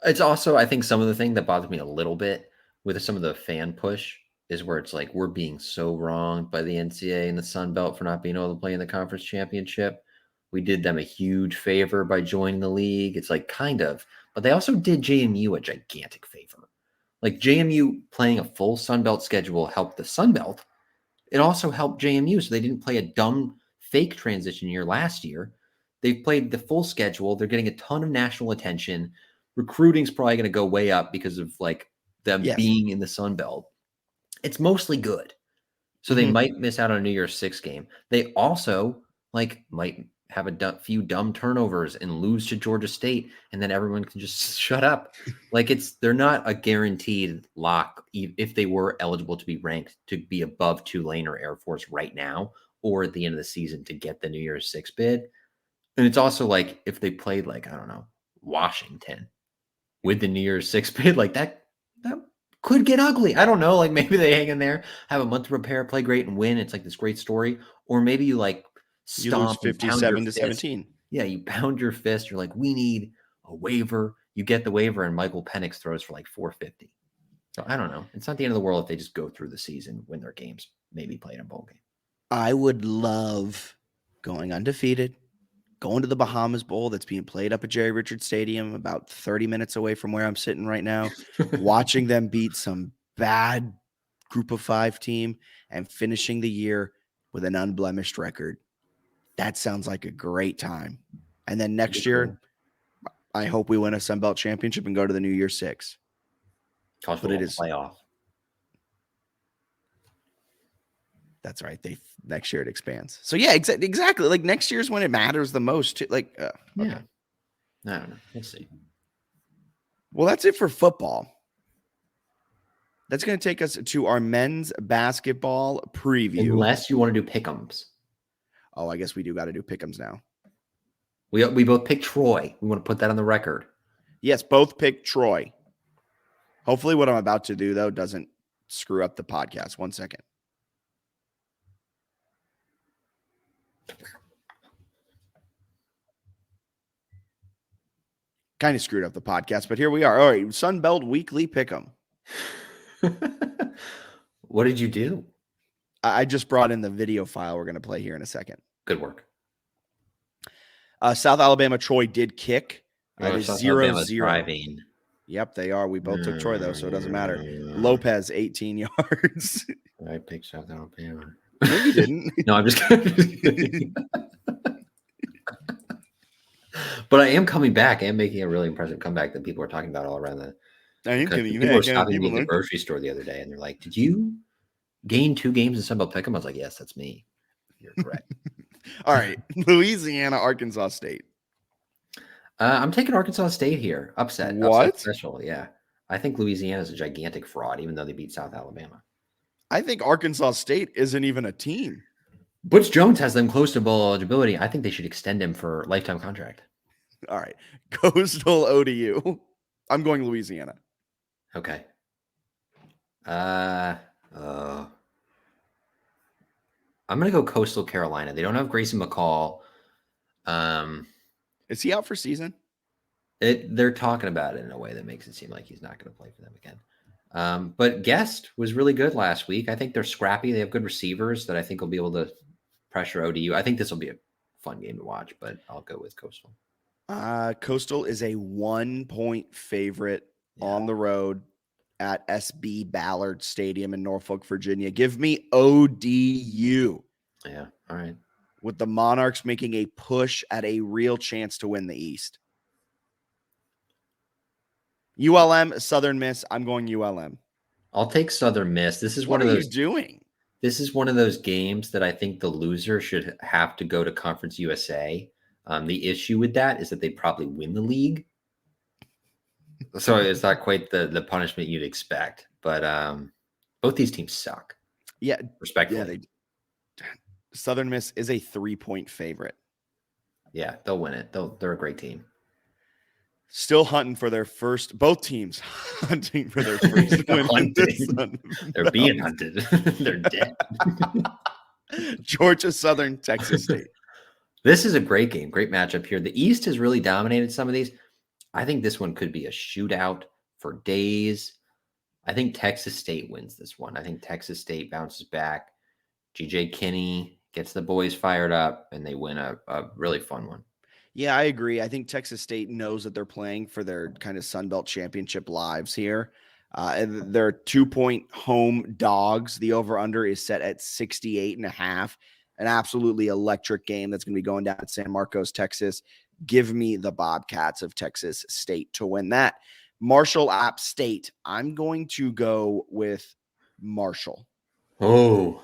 It's also, I think some of the thing that bothers me a little bit with some of the fan push is where it's like, we're being so wronged by the NCAA and the Sun Belt for not being able to play in the conference championship. We did them a huge favor by joining the league. It's like kind of, but they also did JMU a gigantic favor. Like JMU playing a full Sun Belt schedule helped the Sun Belt. It also helped JMU. So they didn't play a dumb fake transition year last year. They've played the full schedule. They're getting a ton of national attention. Recruiting's probably going to go way up because of like them being in the Sun Belt. It's mostly good. So they might miss out on a New Year's Six game. They also like might have a few dumb turnovers and lose to Georgia State, and then everyone can just shut up. Like they're not a guaranteed lock if they were eligible to be ranked to be above Tulane or Air Force right now, or at the end of the season to get the New Year's Six bid. And it's also like if they played like, I don't know, Washington with the New Year's Six bid, like that could get ugly. I don't know. Like maybe they hang in there, have a month to prepare, play great, and win. It's like this great story. Or maybe you like lose stomp 57-17. Yeah, you pound your fist. You're like, we need a waiver. You get the waiver, and Michael Penix throws for like 450. So I don't know. It's not the end of the world if they just go through the season, win their games, maybe play in a bowl game. I would love going undefeated, going to the Bahamas Bowl that's being played up at Jerry Richards Stadium, about 30 minutes away from where I'm sitting right now, watching them beat some bad Group of 5 team and finishing the year with an unblemished record. That sounds like a great time. And then next year, I hope we win a Sun Belt championship and go to the New Year's Six. But it is playoff. That's right. Next year it expands. So yeah, exactly. Like next year's when it matters the most. Like, okay. Yeah. I don't know. We'll see. Well, that's it for football. That's going to take us to our men's basketball preview. Unless you want to do pick'ems. Oh, I guess we do got to do pick'ems now. We both picked Troy. We want to put that on the record. Yes, both picked Troy. Hopefully what I'm about to do, though, doesn't screw up the podcast. 1 second. Kind of screwed up the podcast, but here we are. All right, Sun Belt Weekly Pick'em. What did you do? I just brought in the video file we're going to play here in a second. Good work. South Alabama, Troy did kick. It is 0-0. Driving. Yep, they are. We both took Troy, though, so it doesn't matter. Lopez, 18 yards. I picked South Alabama. No, you didn't. No, I'm just kidding. But I am coming back. I am making a really impressive comeback that people are talking about all around the. I am kidding. People were stopping me at the grocery store the other day, and they're like, "Did you gain 2 games in Sun Belt Pick'em?" I was like, "Yes, that's me." You're correct. All right, Louisiana, Arkansas State. I'm taking Arkansas State here. Upset. What? Upset special. Yeah, I think Louisiana is a gigantic fraud, even though they beat South Alabama. I think Arkansas State isn't even a team. Butch Jones has them close to bowl eligibility. I think they should extend him for a lifetime contract. All right, Coastal ODU. I'm going Louisiana. Okay. I'm gonna go Coastal Carolina. They don't have Grayson McCall. Is he out for season? They're talking about it in a way that makes it seem like he's not going to play for them again. But Guest was really good last week. I think they're scrappy. They have good receivers that I think will be able to pressure ODU. I think this will be a fun game to watch, but I'll go with Coastal. Coastal is a 1-point favorite on the road at SB Ballard Stadium in Norfolk, Virginia. Give me ODU. Yeah. All right. With the Monarchs making a push at a real chance to win the East. ULM, Southern Miss. I'm going ULM. I'll take Southern Miss. This is What one of are those. you doing? This is one of those games that I think the loser should have to go to Conference USA. The issue with that is that they probably win the league. So it's not quite the punishment you'd expect. But both these teams suck. Yeah. Respectfully. Yeah, Southern Miss is a 3-point favorite. Yeah, they'll win it. They're a great team. Still hunting for their first, both teams hunting for their first win. They're being hunted. They're dead. Georgia Southern, Texas State. This is a great game. Great matchup here. The East has really dominated some of these. I think this one could be a shootout for days. I think Texas State wins this one. I think Texas State bounces back. GJ Kinney gets the boys fired up, and they win a really fun one. Yeah, I agree. I think Texas State knows that they're playing for their kind of Sun Belt championship lives here. They're 2-point home dogs. The over-under is set at 68.5. An absolutely electric game that's going to be going down at San Marcos, Texas. Give me the Bobcats of Texas State to win that. Marshall App State. I'm going to go with Marshall. Oh,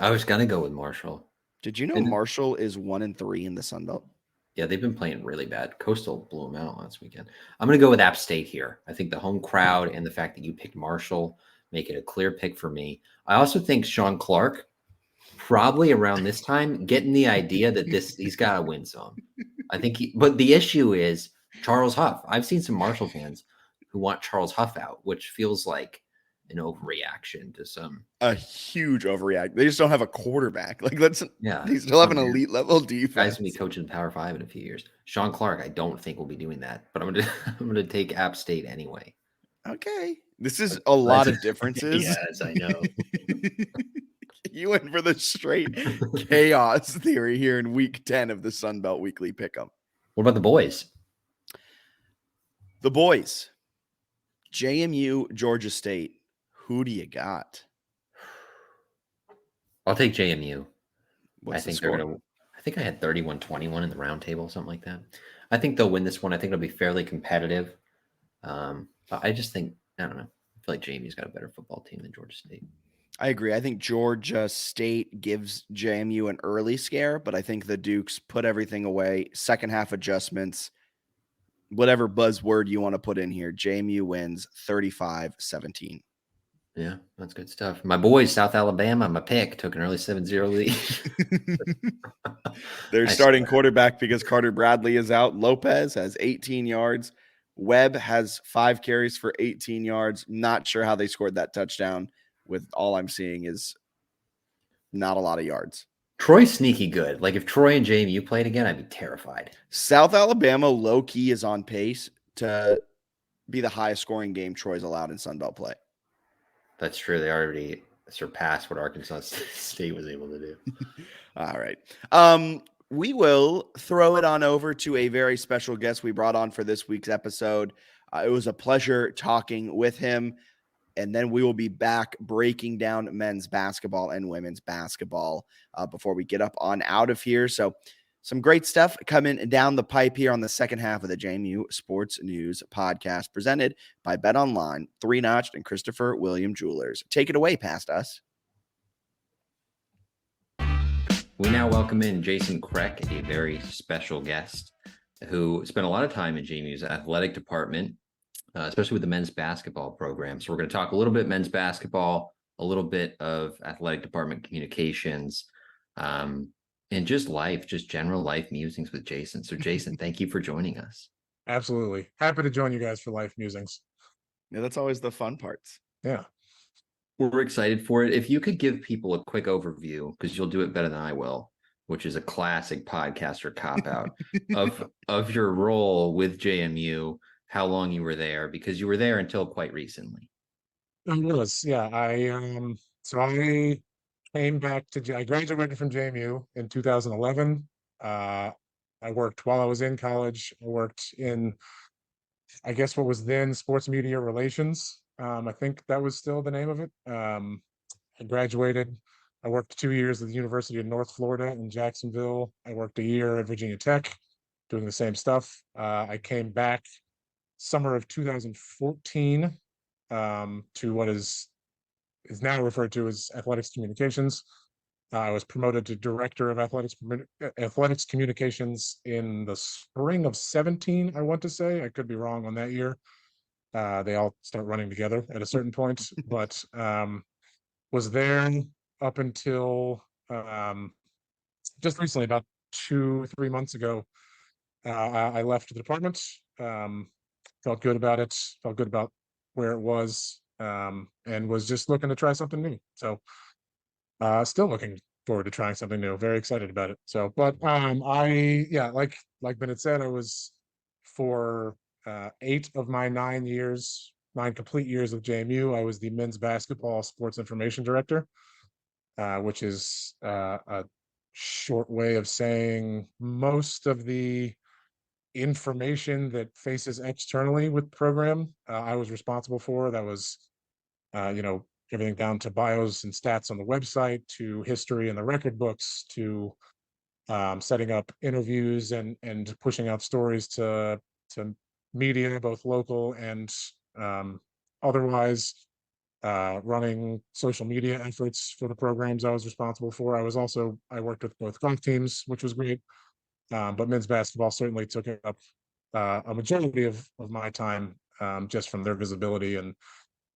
I was going to go with Marshall. Did you know Marshall is 1-3 in the Sun Belt? Yeah, they've been playing really bad. Coastal blew them out last weekend. I'm going to go with App State here. I think the home crowd and the fact that you picked Marshall make it a clear pick for me. I also think Sean Clark, probably around this time, getting the idea that he's got to win some. I think but the issue is Charles Huff. I've seen some Marshall fans who want Charles Huff out, which feels like an overreaction to some. A huge overreact. They just don't have a quarterback. Like they still have an elite level defense. Guys gonna be coaching Power 5 in a few years. Sean Clark, I don't think will be doing that, but I'm gonna take App State anyway. Okay, this is a lot of differences. Yes, I know. You went for the straight chaos theory here in week 10 of the Sun Belt Weekly Pick'em. What about the boys? The boys, JMU, Georgia State. Who do you got? I'll take JMU. What's I think the score? I think I had 31-21 in the round table, something like that. I think they'll win this one. I think it'll be fairly competitive. I just think, I don't know. I feel like JMU's got a better football team than Georgia State. I agree. I think Georgia State gives JMU an early scare, but I think the Dukes put everything away. Second half adjustments, whatever buzzword you want to put in here. JMU wins 35-17. Yeah, that's good stuff. My boys, South Alabama, my pick, took an early 7-0 lead. Their starting quarterback, because Carter Bradley is out, Lopez has 18 yards. Webb has 5 carries for 18 yards. Not sure how they scored that touchdown, with all I'm seeing is not a lot of yards. Troy's sneaky good. Like if Troy and JMU played again, I'd be terrified. South Alabama low-key is on pace to be the highest scoring game Troy's allowed in Sun Belt play. That's true. They already surpassed what Arkansas State was able to do. All right. We will throw it on over to a very special guest we brought on for this week's episode. It was a pleasure talking with him. And then we will be back breaking down men's basketball and women's basketball before we get up on out of here. So some great stuff coming down the pipe here on the second half of the JMU Sports News podcast presented by BetOnline, 3-Notched, and Christopher William Jewelers. Take it away past us. We now welcome in Jason Kreck, a very special guest who spent a lot of time in JMU's athletic department, especially with the men's basketball program. So we're going to talk a little bit men's basketball, a little bit of athletic department communications, and just life, just general life musings with Jason. So Jason, thank you for joining us. Absolutely. Happy to join you guys for life musings. Yeah, that's always the fun parts. Yeah. We're excited for it. If you could give people a quick overview, because you'll do it better than I will, which is a classic podcaster cop-out, of your role with JMU, how long you were there, because you were there until quite recently. I was, yeah. I came back I graduated from JMU in 2011. I worked while I was in college. I worked in, I guess, what was then sports media relations. I think that was still the name of it. I graduated. I worked 2 years at the University of North Florida in Jacksonville. I worked a year at Virginia Tech doing the same stuff. I came back summer of 2014 to what is now referred to as athletics communications. I was promoted to director of athletics communications in the spring of 17, I want to say. I could be wrong on that year. They all start running together at a certain point, but was there up until just recently, about 2-3 months ago. I left the department, felt good about it, felt good about where it was, and was just looking to try something new. So still looking forward to trying something new. Very excited about it. So, but like Bennett said, I was for 8 of my 9 complete years with JMU. I was the men's basketball sports information director, which is a short way of saying most of the information that faces externally with the program, I was responsible for. That was, everything down to bios and stats on the website, to history in the record books, to setting up interviews and pushing out stories to media, both local and otherwise. running social media efforts for the programs I was responsible for. I worked with both golf teams, which was great. But men's basketball certainly took up a majority of my time, just from their visibility and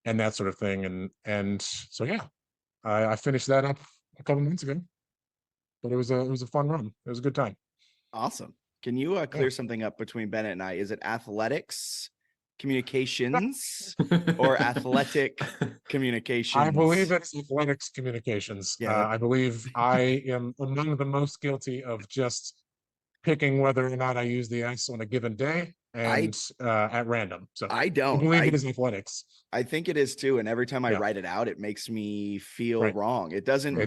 that sort of thing. And so yeah, I finished that up a couple months ago. But it was a fun run. It was a good time. Awesome. Can you clear something up between Bennett and I? Is it athletics communications or athletic communications? I believe it's athletics communications. Yeah, I believe I am among the most guilty of just picking whether or not I use the S on a given day and at random. So I don't. I believe it is athletics. I think it is too. And every time I Yeah. write it out, it makes me feel Right. wrong. It doesn't.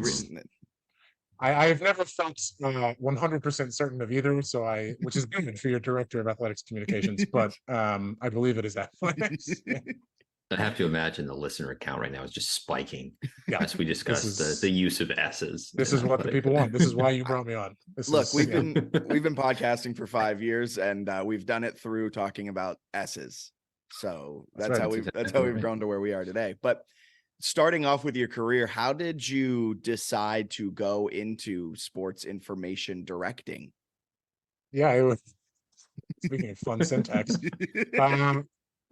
I've never felt 100% certain of either, which is good for your director of athletics communications, but I believe it is athletics. Yeah. I have to imagine the listener count right now is just spiking as we discuss is- the use of S's. This is what the people want. This is why you brought me on. We've been podcasting for 5 years, and we've done it through talking about S's. So that's how we've grown to where we are today. But starting off with your career, how did you decide to go into sports information directing? Yeah, it was, speaking of fun syntax.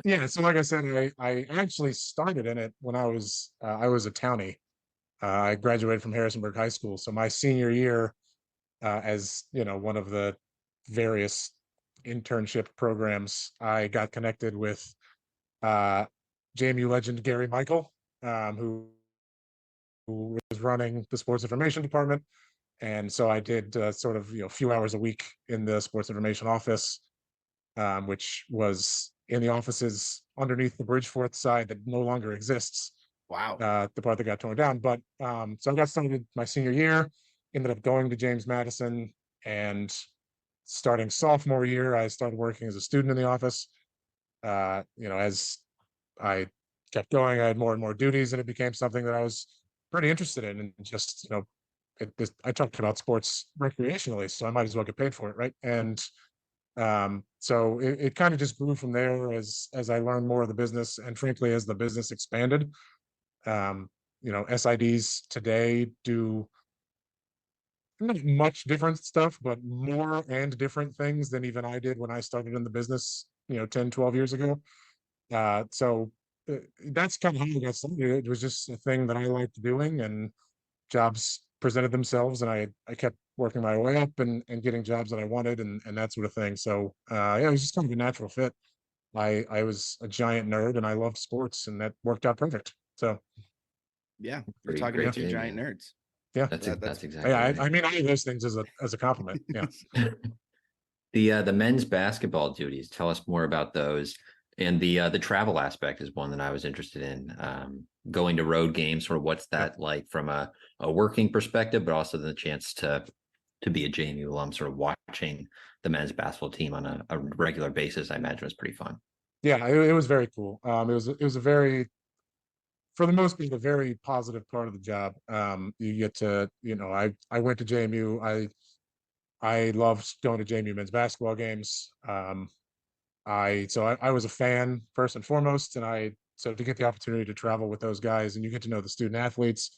Yeah, so like I said, I actually started in it when I was a townie. I graduated from Harrisonburg High School. So my senior year, as one of the various internship programs, I got connected with JMU legend Gary Michael, who was running the sports information department. And so I did sort of a few hours a week in the sports information office, which was in the offices underneath the Bridgeforth side that no longer exists. Wow. The part that got torn down. But so I got started my senior year, ended up going to James Madison, and starting sophomore year, I started working as a student in the office. As I kept going, I had more and more duties, and it became something that I was pretty interested in. And just, I talked about sports recreationally, so I might as well get paid for it, right? And so it kind of just grew from there as I learned more of the business, and frankly, as the business expanded. SIDs today do not much different stuff, but more and different things than even I did when I started in the business, 10, 12 years ago. So that's kind of how I got started. It was just a thing that I liked doing, and jobs presented themselves, and I kept working my way up and getting jobs that I wanted and that sort of thing. So it was just kind of a natural fit. I was a giant nerd, and I loved sports, and that worked out perfect. So yeah, we're talking to two giant nerds. Yeah, that's exactly. Yeah, right. I mean, all of those things as a compliment. Yeah. The men's basketball duties. Tell us more about those, and the travel aspect is one that I was interested in. Going to road games, sort of what's that like from a working perspective, but also the chance to be a JMU alum, sort of watching the men's basketball team on a regular basis. I imagine was pretty fun. Yeah, it was very cool. It was a very, for the most part, a very positive part of the job. You get to, I went to JMU. I loved going to JMU men's basketball games. I was a fan first and foremost, and so to get the opportunity to travel with those guys, and you get to know the student athletes,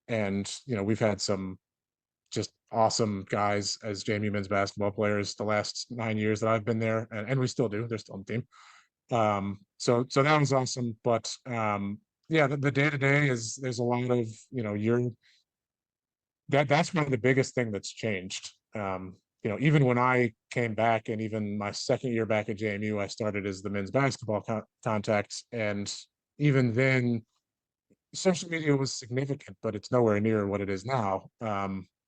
and we've had some just awesome guys as JMU men's basketball players the last 9 years that I've been there, and we still do. They're still on the team. So that was awesome. But the day-to-day is, there's a lot of, that's one of the biggest thing that's changed. Even when I came back, and even my second year back at JMU, I started as the men's basketball contact. And even then, social media was significant, but it's nowhere near what it is now.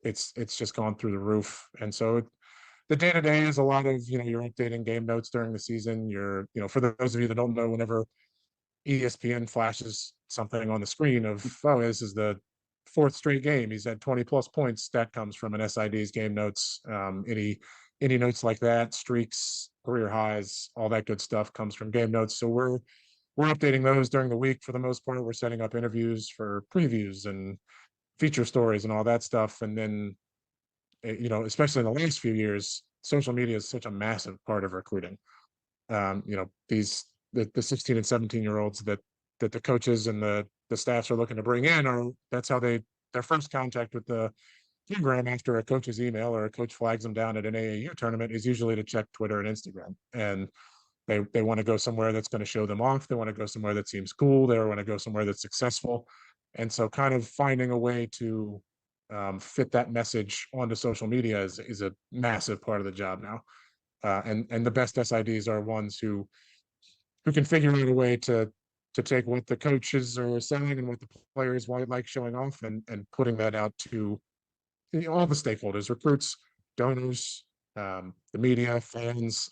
It's just gone through the roof. And so the day-to-day is a lot of, you're updating game notes during the season. You're, for those of you that don't know, whenever ESPN flashes something on the screen of, oh, this is the fourth straight game, he's had 20 plus points, that comes from an SID's game notes. Any notes like that, streaks, career highs, all that good stuff comes from game notes. So we're updating those during the week for the most part. We're setting up interviews for previews and feature stories and all that stuff. And then, especially in the last few years, social media is such a massive part of recruiting. The 16 and 17-year-olds that the coaches and the the staffs are looking to bring in, or that's how their first contact with the program after a coach's email or a coach flags them down at an AAU tournament is usually to check Twitter and Instagram. And they want to go somewhere that's going to show them off. They want to go somewhere that seems cool. They want to go somewhere that's successful. And so kind of finding a way to fit that message onto social media is a massive part of the job now. And the best SIDs are ones who can figure out a way to take what the coaches are selling and what the players like showing off and putting that out to all the stakeholders, recruits, donors, the media, fans,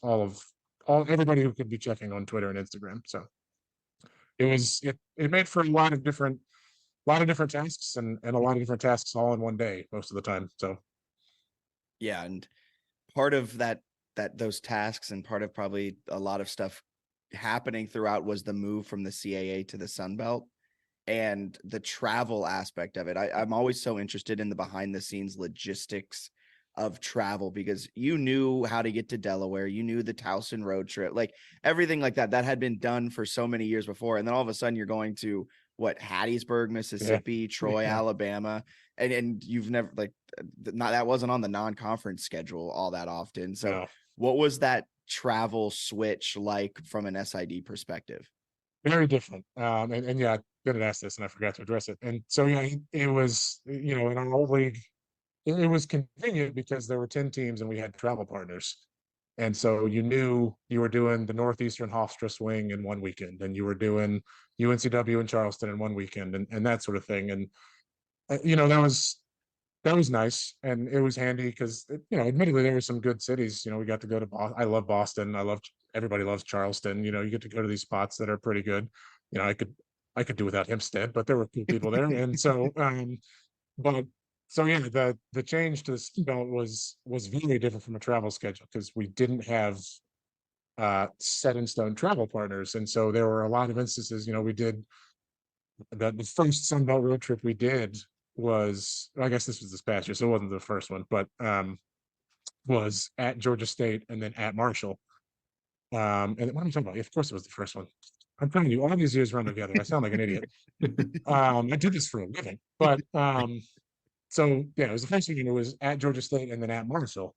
everybody who could be checking on Twitter and Instagram. So it made for a lot of different tasks and a lot of different tasks all in one day most of the time. So yeah, and part of those tasks and part of probably a lot of stuff happening throughout was the move from the CAA to the Sun Belt and the travel aspect of it. I'm always so interested in the behind the scenes logistics of travel, because you knew how to get to Delaware, you knew the Towson road trip, like everything like that had been done for so many years before. And then all of a sudden you're going to Hattiesburg, Mississippi, Troy, Alabama, and you've never that wasn't on the non-conference schedule all that often. So what was that travel switch like from an SID perspective? Very different. And yeah, I didn't ask this and I forgot to address it. And so, yeah, it was, in our old league, it was convenient because there were 10 teams and we had travel partners. And so you knew you were doing the Northeastern Hofstra swing in one weekend, and you were doing UNCW in Charleston in one weekend, and that sort of thing. And, that was nice. And it was handy because, admittedly, there were some good cities. We got to go to Boston. I love Boston. Everybody loves Charleston. You get to go to these spots that are pretty good. I could do without Hempstead, but there were cool people there. And so, the change to the Sun Belt was very different from a travel schedule because we didn't have set in stone travel partners. And so there were a lot of instances, we did the first Sun Belt road trip we did was, I guess this was this past year, so it wasn't the first one, but was at Georgia State and then at Marshall. And what am I talking about? Of course it was the first one. I'm telling you, all these years run together. I sound like an idiot. I did this for a living, but so yeah, it was the first weekend. It was at Georgia State and then at Marshall,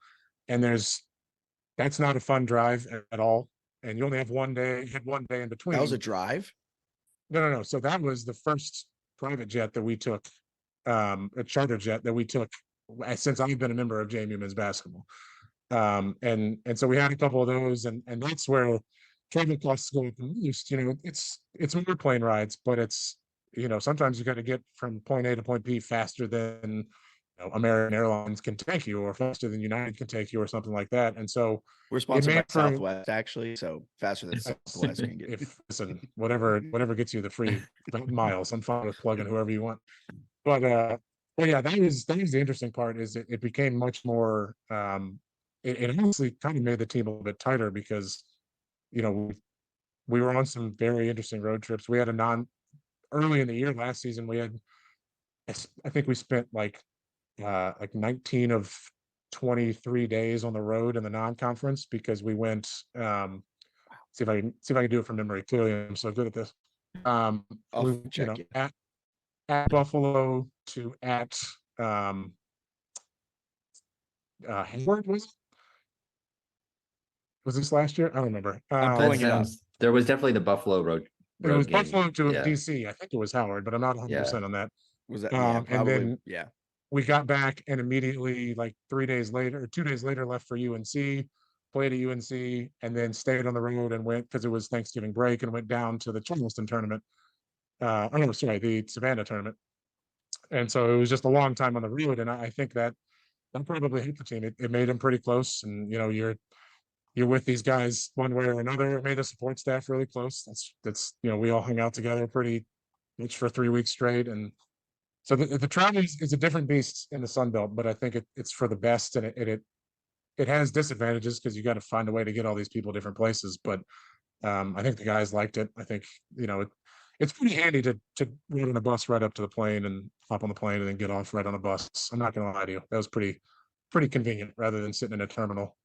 and that's not a fun drive at all. And you only have one day in between. That was a drive? No. So that was the first private jet that we took, a charter jet that we took since I've been a member of JMU men's basketball. And so we had a couple of those, and that's where travel costs go up the most. It's more plane rides, but it's, sometimes you got to get from point A to point B faster than American Airlines can take you, or faster than United can take you, or something like that. And so we're sponsored by Southwest, actually, so faster than Southwest can get. Listen, whatever gets you the free miles, I'm fine with plugging whoever you want. But yeah, that was the interesting part. Is it became much more. It honestly kind of made the team a little bit tighter because, we were on some very interesting road trips. We had early in the year last season, I think we spent like 19 of 23 days on the road in the non-conference because we went, see if I can do it from memory. Clearly, I'm so good at this. At Buffalo to at Hayward, was this last year? I don't remember. I'm pulling it up. There was definitely the Buffalo road. It was game. Buffalo to DC. I think it was Howard, but I'm not 100% on that. Was that? Yeah, probably. And then we got back and immediately, like 2 days later, left for UNC, played at UNC, and then stayed on the road and went, because it was Thanksgiving break, and went down to the Charleston tournament. The Savannah tournament. And so it was just a long time on the road, and I think that probably hit the team. It made them pretty close, and you're with these guys one way or another. It made the support staff really close. That's we all hung out together pretty much for 3 weeks straight. And so the travel is a different beast in the Sun Belt, but I think it's for the best, and it has disadvantages because you got to find a way to get all these people different places. But I think the guys liked it. I think it's pretty handy to ride on a bus right up to the plane and hop on the plane and then get off right on a bus. I'm not gonna lie to you, that was pretty convenient rather than sitting in a terminal.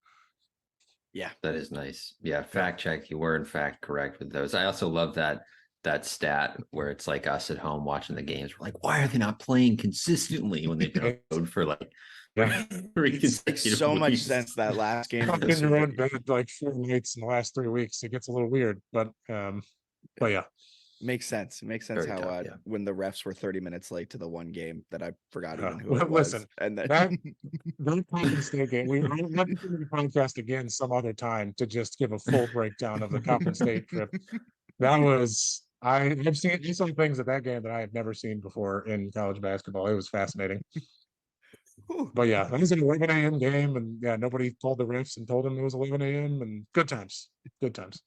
Yeah, that is nice. Yeah, fact check. You were in fact correct with those. I also love that that stat where it's like us at home watching the games. We're like, why are they not playing consistently when they've been on for like Yeah. three Makes consecutive so much weeks? sense that last game. Stuck in your own bed like 4 nights in the last 3 weeks. It gets a little weird, but yeah. Makes sense. It makes sense Very how tough, yeah. when the refs were 30 minutes late to the one game that I forgot even who Well, it was. listen, And then that Coppin State game, we have to do the podcast again some other time to just give a full breakdown of the Coppin State trip. That was I've seen some things at that game that I have never seen before in college basketball. It was fascinating. But yeah, that was an 11 a.m. game, and yeah, nobody told the refs and told them it was 11 a.m. and good times. Good times.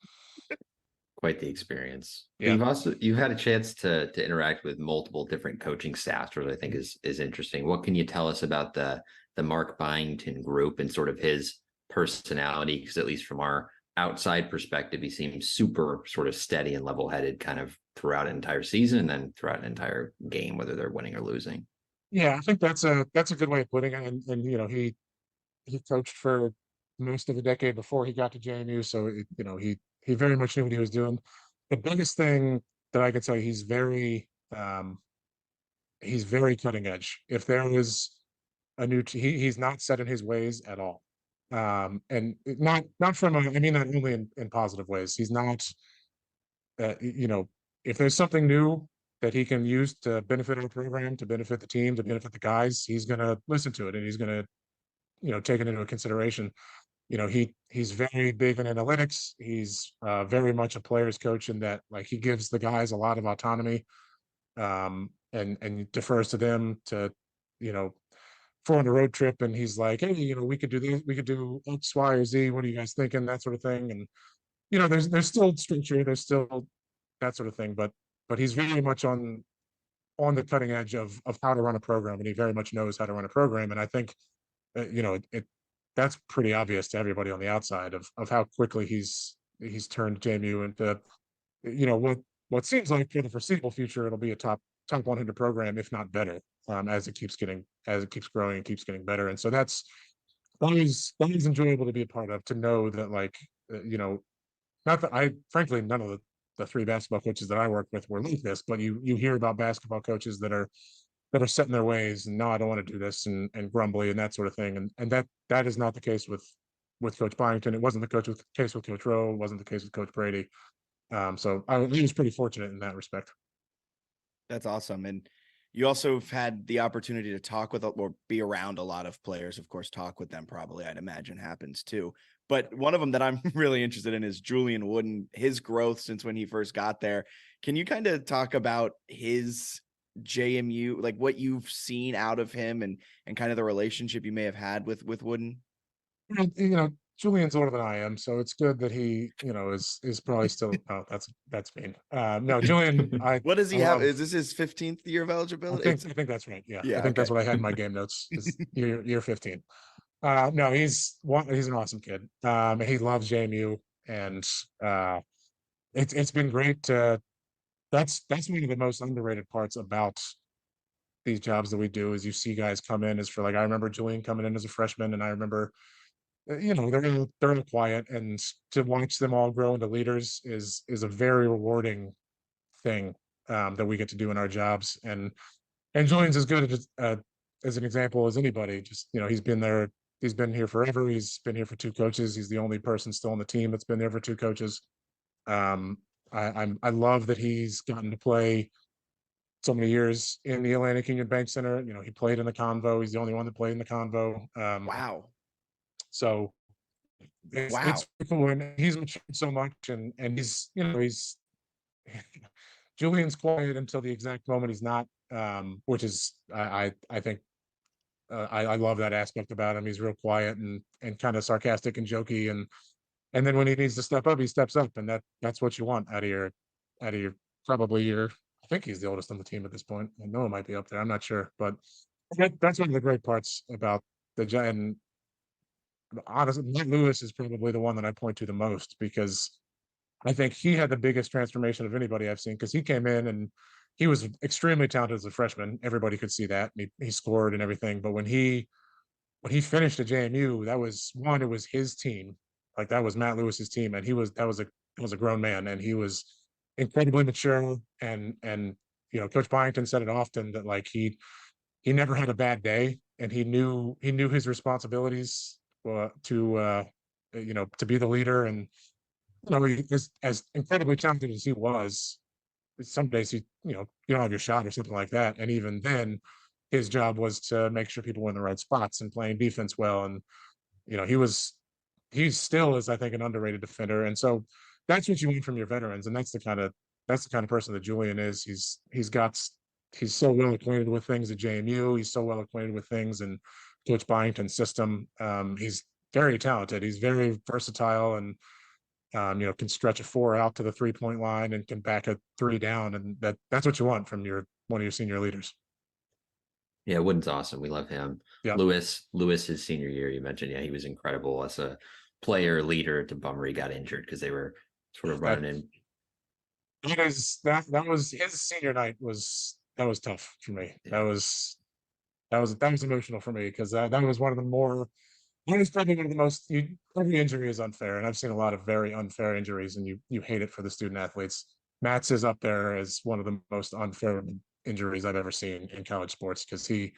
Quite the experience. Yeah. You've had a chance to interact with multiple different coaching staffs, which I think is interesting. What can you tell us about the Mark Byington group and sort of his personality? Because at least from our outside perspective, he seems super sort of steady and level headed kind of throughout an entire season and then throughout an entire game, whether they're winning or losing. Yeah, I think that's a good way of putting it. And you know, he coached for most of the decade before he got to JMU, so he very much knew what he was doing. The biggest thing that I could tell you, he's very cutting edge. If there was a new, he's not set in his ways at all, and not from I mean that only in positive ways. He's not, if there's something new that he can use to benefit our program, to benefit the team, to benefit the guys, he's gonna listen to it and he's gonna take it into consideration. He's very big in analytics. He's very much a player's coach in that, like, he gives the guys a lot of autonomy, and defers to them to, for on a road trip. And he's like, hey, we could do this, we could do X, Y, or Z. What are you guys thinking? That sort of thing. And there's still structure, there's still that sort of thing, but he's very much on the cutting edge of how to run a program, and he very much knows how to run a program. And I think that's pretty obvious to everybody on the outside of how quickly he's turned JMU into what seems like for the foreseeable future it'll be a top 100 program, if not better, as it keeps growing and keeps getting better. And so that was enjoyable to be a part of, to know that, like, not that frankly, none of the 3 basketball coaches that I work with were like this, but you hear about basketball coaches that are set in their ways and, no, I don't want to do this, and grumbly and that sort of thing. And that is not the case with Coach Byington. It wasn't the case with Coach Rowe. It wasn't the case with Coach Brady. So I was pretty fortunate in that respect. That's awesome. And you also have had the opportunity to talk with or be around a lot of players, of course, talk with them probably, I'd imagine, happens too. But one of them that I'm really interested in is Julian Wooden, his growth since when he first got there. Can you kind of talk about his JMU, like what you've seen out of him and kind of the relationship you may have had with Wooden? Julian's older than I am, so it's good that he, is probably still. Oh, that's mean. No, Julian. What does he have? Is this his 15th year of eligibility? I think that's right. Yeah, I think that's what I had in my game notes. Is year 15. No, he's an awesome kid. He loves JMU, and it's been great to. That's one of the most underrated parts about these jobs that we do, is you see guys come in as for, like, I remember Julian coming in as a freshman, and I remember, they're quiet, and to watch them all grow into leaders is a very rewarding thing, that we get to do in our jobs. And Julian's as good as an example as anybody. Just, he's been here forever. He's been here for 2 coaches. He's the only person still on the team that's been there for 2 coaches. I love that he's gotten to play so many years in the Atlantic Union Bank Center. He played in the Convo. He's the only one that played in the Convo. Wow. So it's cool, and he's matured so much, and he's Julian's quiet until the exact moment he's not, which is I think I love that aspect about him. He's real quiet and kind of sarcastic and jokey, and then when he needs to step up, he steps up, and that's what you want out of your probably your. I think he's the oldest on the team at this point. I know it might be up there. I'm not sure, but that's one of the great parts about the and honestly, Matt Lewis is probably the one that I point to the most, because I think he had the biggest transformation of anybody I've seen, because he came in and he was extremely talented as a freshman. Everybody could see that. He scored and everything. But when he finished at JMU, it was his team. Like, that was Matt Lewis's team, and that was a grown man, and he was incredibly mature, and Coach Byington said it often that like he never had a bad day, and he knew his responsibilities to be the leader. And he, as incredibly talented as he was, some days you don't have your shot or something like that, and even then his job was to make sure people were in the right spots and playing defense well. And he still is, I think, an underrated defender. And so that's what you want from your veterans, and that's the kind of person that Julian is. He's so well acquainted with things at JMU. He's so well acquainted with things in Coach Byington's system. He's very talented. He's very versatile, and can stretch a 4 out to the 3-point line and can back a 3 down. And that's what you want from one of your senior leaders. Yeah, Wooden's awesome. We love him. Yep. Lewis, his senior year, you mentioned, yeah, he was incredible as a player, leader. It's a bummer he got injured because they were sort of running in. That was his senior night. That was tough for me. Yeah. That was emotional for me, because that was one of the more. It was probably one of the most. Every injury is unfair, and I've seen a lot of very unfair injuries, and you hate it for the student athletes. Matt's is up there as one of the most unfair injuries I've ever seen in college sports, because he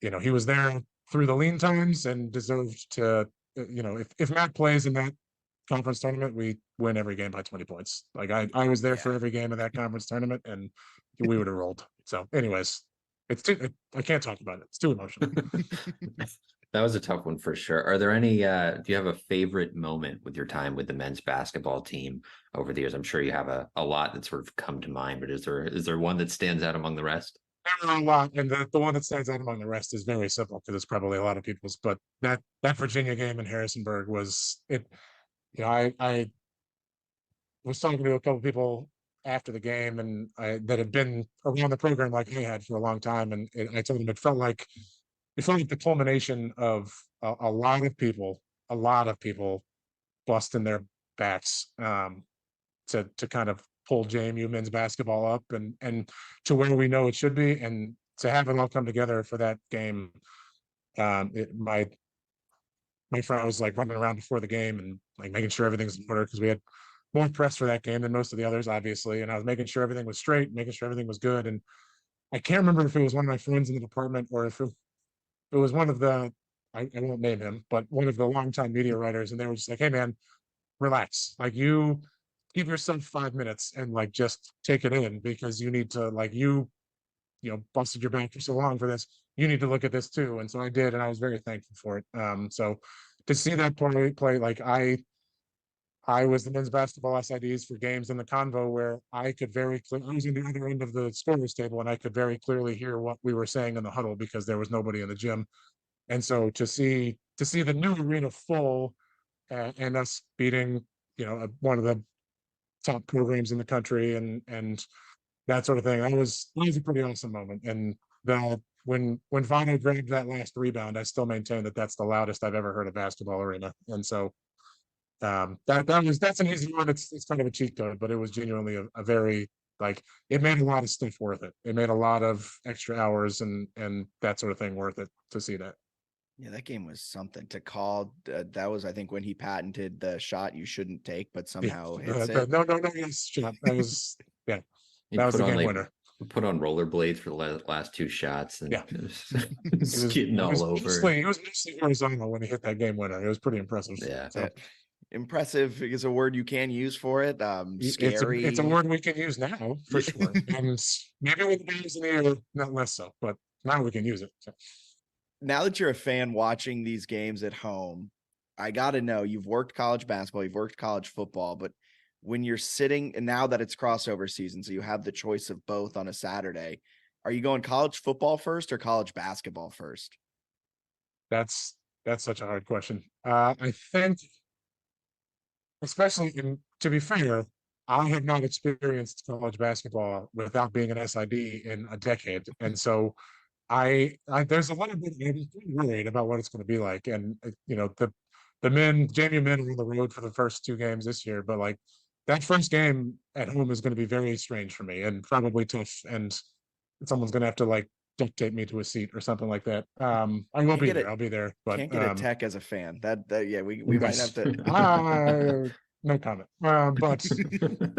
was there through the lean times and deserved to. If Matt plays in that conference tournament, we win every game by 20 points. Like I was there for every game of that conference tournament, and we would have rolled. So, anyways, I can't talk about it. It's too emotional. That was a tough one for sure. Are there any, do you have a favorite moment with your time with the men's basketball team over the years? I'm sure you have a lot that sort of come to mind, but is there one that stands out among the rest? There are a lot, and the one that stands out among the rest is very simple, because it's probably a lot of people's. But that Virginia game in Harrisonburg was it. I was talking to a couple people after the game, and that had been around the program like I had for a long time, and I told them it felt like the culmination of a lot of people busting their backs to kind of pull JMU men's basketball up and to where we know it should be, and to have it all come together for that game. My friend was like running around before the game and like making sure everything's in order, because we had more press for that game than most of the others, obviously, and I was making sure everything was straight, making sure everything was good. And I can't remember if it was one of my friends in the department or if it was one of the, I won't name him, but one of the longtime media writers, and they were just like, "Hey man, relax. Like, you give yourself 5 minutes and like just take it in, because you need to, like, busted your back for so long for this. You need to look at this too." And so I did, and I was very thankful for it. So to see that play, like I was the men's basketball SIDs for games in the convo where I could very clearly, I was in the other end of the scorers table, and I could very clearly hear what we were saying in the huddle, because there was nobody in the gym. And so to see the new arena full, and us beating, one of the top programs in the country, and that sort of thing, that was a pretty awesome moment. And when Vano grabbed that last rebound, I still maintain that that's the loudest I've ever heard a basketball arena. And so that's an easy one. It's kind of a cheat code, but it was genuinely a very, like, it made a lot of stuff worth it. It made a lot of extra hours and that sort of thing worth it to see that. Yeah, that game was something to call. That was, I think, when he patented the shot you shouldn't take, but somehow hits it. No, yes, shot. That was that was the game winner. Put on rollerblades for the last 2 shots, and it was skidding all over. It was mostly horizontal when he hit that game winner. It was pretty impressive. Yeah. So, impressive is a word you can use for it. Scary. It's a word we can use now for sure. And maybe with the games in the air, not less so, but now we can use it. So. Now that you're a fan watching these games at home, I got to know, you've worked college basketball, you've worked college football, but when you're sitting, and now that it's crossover season, so you have the choice of both on a Saturday, are you going college football first or college basketball first? That's such a hard question. I think, especially to be fair, I have not experienced college basketball without being an SID in a decade. And so there's a little bit, I'm worried about what it's going to be like. And, the JMU men are on the road for the first 2 games this year, but like that first game at home is going to be very strange for me and probably tough. And someone's going to have to like duct tape me to a seat or something like that. I will be there. I'll be there. But can't get a tech as a fan. That yeah, we might have to. No comment. But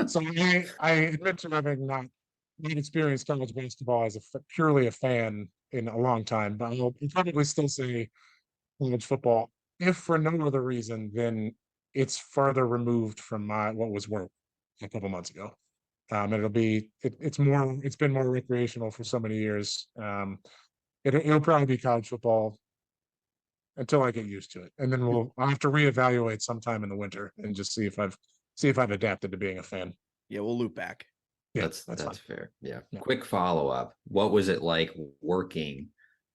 so I admit to having not experienced college basketball as purely a fan in a long time, but I'll probably still say college football, if for no other reason than it's further removed from what was work a couple months ago. It's been more recreational for so many years. It'll probably be college football until I get used to it, and then I'll have to reevaluate sometime in the winter and just see if I've adapted to being a fan. Yeah, we'll loop back. Yeah, that's fine. fair. Yeah. Yeah. Quick follow-up. What was it like working,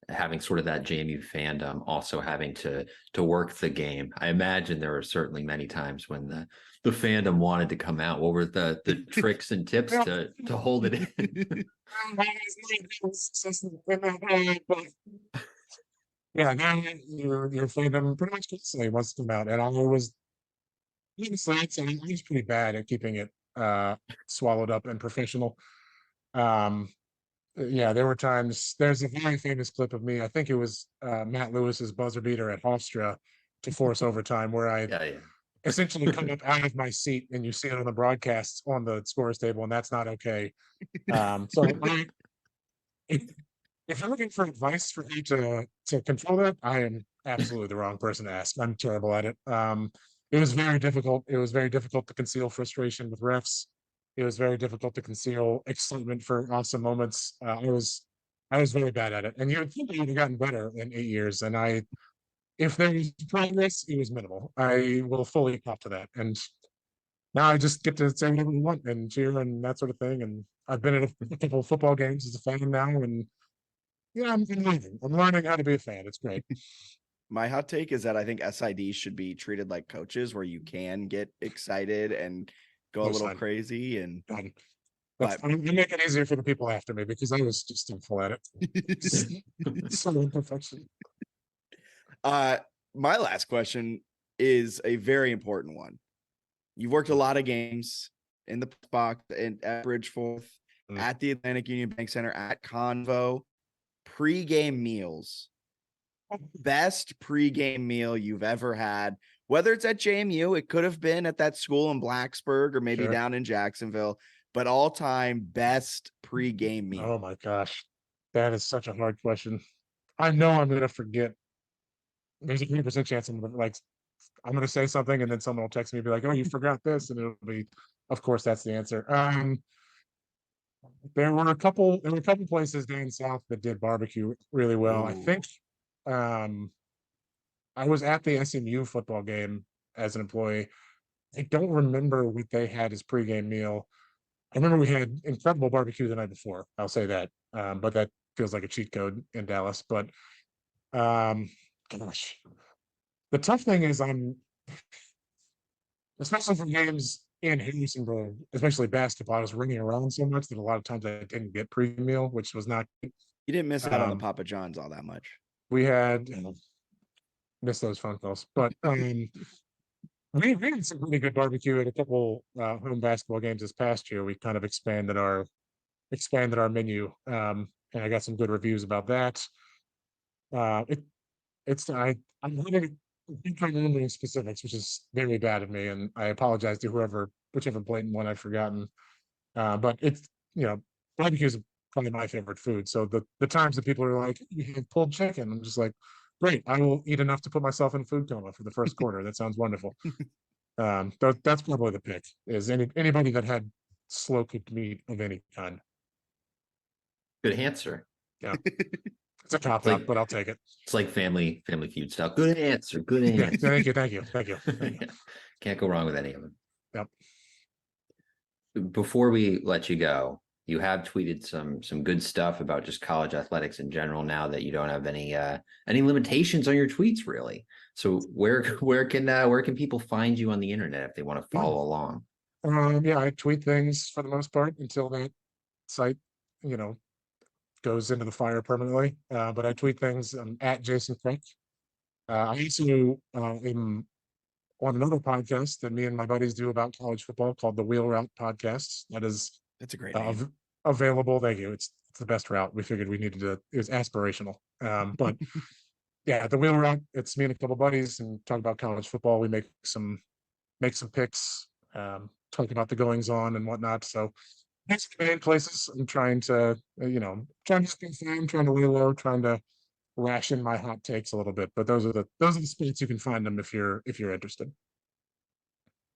having sort of that JMU fandom, also having to work the game? I imagine there were certainly many times when the fandom wanted to come out. What were the tricks and tips to hold it in? Yeah, now your fandom pretty much constantly wants to come out, and I was I was pretty bad at keeping it swallowed up and professional. Um, yeah, there were times. There's a very famous clip of me. I think it was Matt Lewis's buzzer beater at Hofstra to force overtime, where I Yeah. essentially come up out of my seat, and you see it on the broadcasts on the scores table, and that's not okay. So if you're looking for advice for me to control that, I am absolutely the wrong person to ask. I'm terrible at it. It was very difficult. It was very difficult to conceal frustration with refs. It was very difficult to conceal excitement for awesome moments. I was very bad at it, and you would think I would have gotten better in 8 years. And if there was progress, it was minimal. I will fully cop to that. And now I just get to say whatever we want and cheer and that sort of thing. And I've been at a couple of football games as a fan now, and yeah, I'm learning. I'm learning how to be a fan. It's great. My hot take is that I think SIDs should be treated like coaches, where you can get excited and go a little crazy. And I make it easier for the people after me because I was just awful at it. So imperfection. My last question is a very important one. You've worked a lot of games in the box and at Bridgeforth, at the Atlantic Union Bank Center, at Convo. Pre-game meals. Best pre-game meal you've ever had, whether it's at JMU, it could have been at that school in Blacksburg or maybe down in Jacksonville, but all-time best pre-game meal. Oh my gosh, that is such a hard question. I know I'm gonna forget. There's a 3% chance I'm gonna say something and then someone will text me and be like, "Oh, you forgot this," and it'll be, of course, that's the answer. There were a couple places down south that did barbecue really well. Ooh. I think I was at the SMU football game as an employee. I don't remember what they had as pregame meal. I remember we had incredible barbecue the night before. I'll say that. But that feels like a cheat code in Dallas. But gosh, the tough thing is especially for games in Harrisonburg, especially basketball, I was ringing around so much that a lot of times I didn't get pre-meal, which was not. You didn't miss out on the Papa John's all that much. We had missed those phone calls, but we had some really good barbecue at a couple home basketball games this past year. We kind of expanded our menu, and I got some good reviews about that. I'm trying to remember specifics, which is very bad of me, and I apologize to whichever blatant one I've forgotten. But it's barbecue is probably my favorite food. So the times that people are like, "You had pulled chicken," I'm just like, "Great, I will eat enough to put myself in food coma for the first quarter." That sounds wonderful. That's probably the pick. Is anybody that had slow cooked meat of any kind. Good answer. Yeah. It's a cop out, but I'll take it. It's like family feud style. Good answer. Good answer. Yeah, thank you. Can't go wrong with any of them. Yep. Before we let you go, you have tweeted some good stuff about just college athletics in general now that you don't have any limitations on your tweets, really. So where can people find you on the internet if they want to follow along? Yeah, I tweet things for the most part until that site, goes into the fire permanently. But I tweet things at Jason Craig. I also am on another podcast that me and my buddies do about college football called the Wheel Route Podcast. That's a great name. Available. Thank you. It's the best route. We figured we needed to. It was aspirational. But yeah, the Wheel Route. It's me and a couple buddies and talk about college football. We make some make some picks, talk about the goings on and whatnot. So that's the main places I'm trying to, trying to stay firm, trying to lay low, trying to ration my hot takes a little bit. But those are the spots you can find them if you're interested.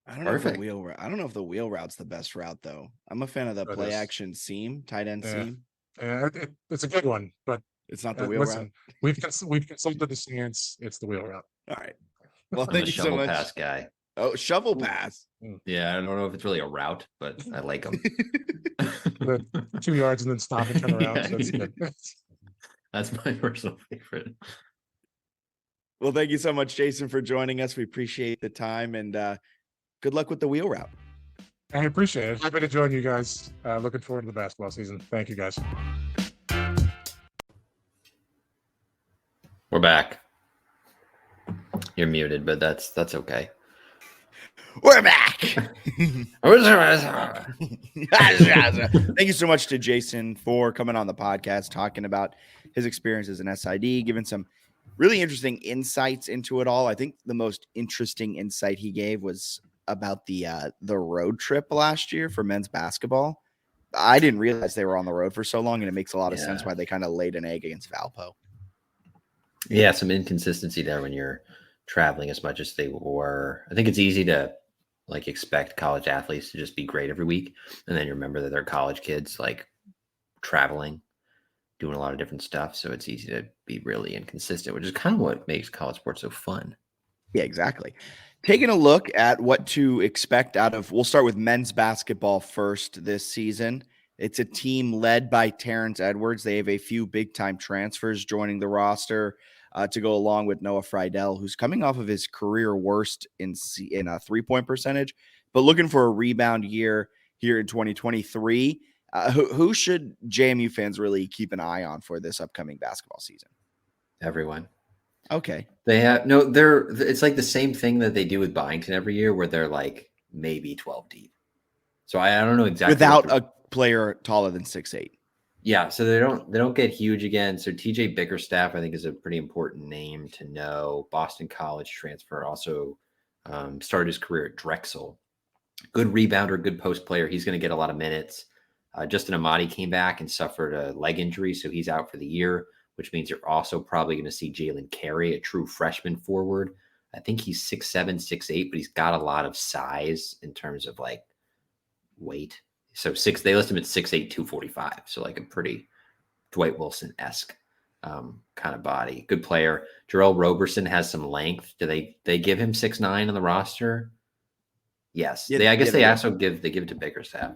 I don't know if the Perfect. wheel route. I don't know if the wheel route's the best route though. I'm a fan of the It play is. action seam, tight end Yeah. seam. It's a good one, but It's not the wheel listen, route. we've consulted the science. It's the wheel route. All right. Well, I'm thank a you so shovel much. pass guy. Oh, shovel pass. Yeah, I don't know if it's really a route, but I like them. The 2 yards and then stop and turn around. So it's Yeah. good. That's my personal favorite. Well, thank you so much, Jason, for joining us. We appreciate the time, and good luck with the wheel route. I appreciate it. Happy to join you guys. Looking forward to the basketball season. Thank you, guys. We're back. You're muted, but that's okay. We're back. Thank you so much to Jason for coming on the podcast, talking about his experiences in SID, giving some really interesting insights into it all. I think the most interesting insight he gave was about the road trip last year for men's basketball. I didn't realize they were on the road for so long, and it makes a lot of sense why they kind of laid an egg against Valpo. Yeah, some inconsistency there when you're traveling as much as they were. I think it's easy to expect college athletes to just be great every week, and then you remember that they're college kids traveling, doing a lot of different stuff. So it's easy to be really inconsistent, which is kind of what makes college sports so fun. Yeah, exactly. Taking a look at what to expect we'll start with men's basketball first this season. It's a team led by Terrence Edwards. They have a few big-time transfers joining the roster to go along with Noah Friedel, who's coming off of his career worst in a three-point percentage, but looking for a rebound year here in 2023. Who should JMU fans really keep an eye on for this upcoming basketball season? Everyone. Okay. It's like the same thing that they do with Byington every year, where they're maybe 12 deep. So I don't know exactly. Without a player taller than 6'8". Yeah, so they don't get huge again. So TJ Bickerstaff, I think, is a pretty important name to know. Boston College transfer, also started his career at Drexel. Good rebounder, good post player. He's going to get a lot of minutes. Justin Amati came back and suffered a leg injury, so he's out for the year, which means you're also probably going to see Jalen Carey, a true freshman forward. I think he's 6'7", 6'8", but he's got a lot of size in terms of weight. So they list him at 6'8", 245. So a pretty Dwight Wilson-esque kind of body. Good player. Jarrell Roberson has some length. Do they give him 6'9" on the roster? Yes. Yeah, I guess they give it to Bickerstaff.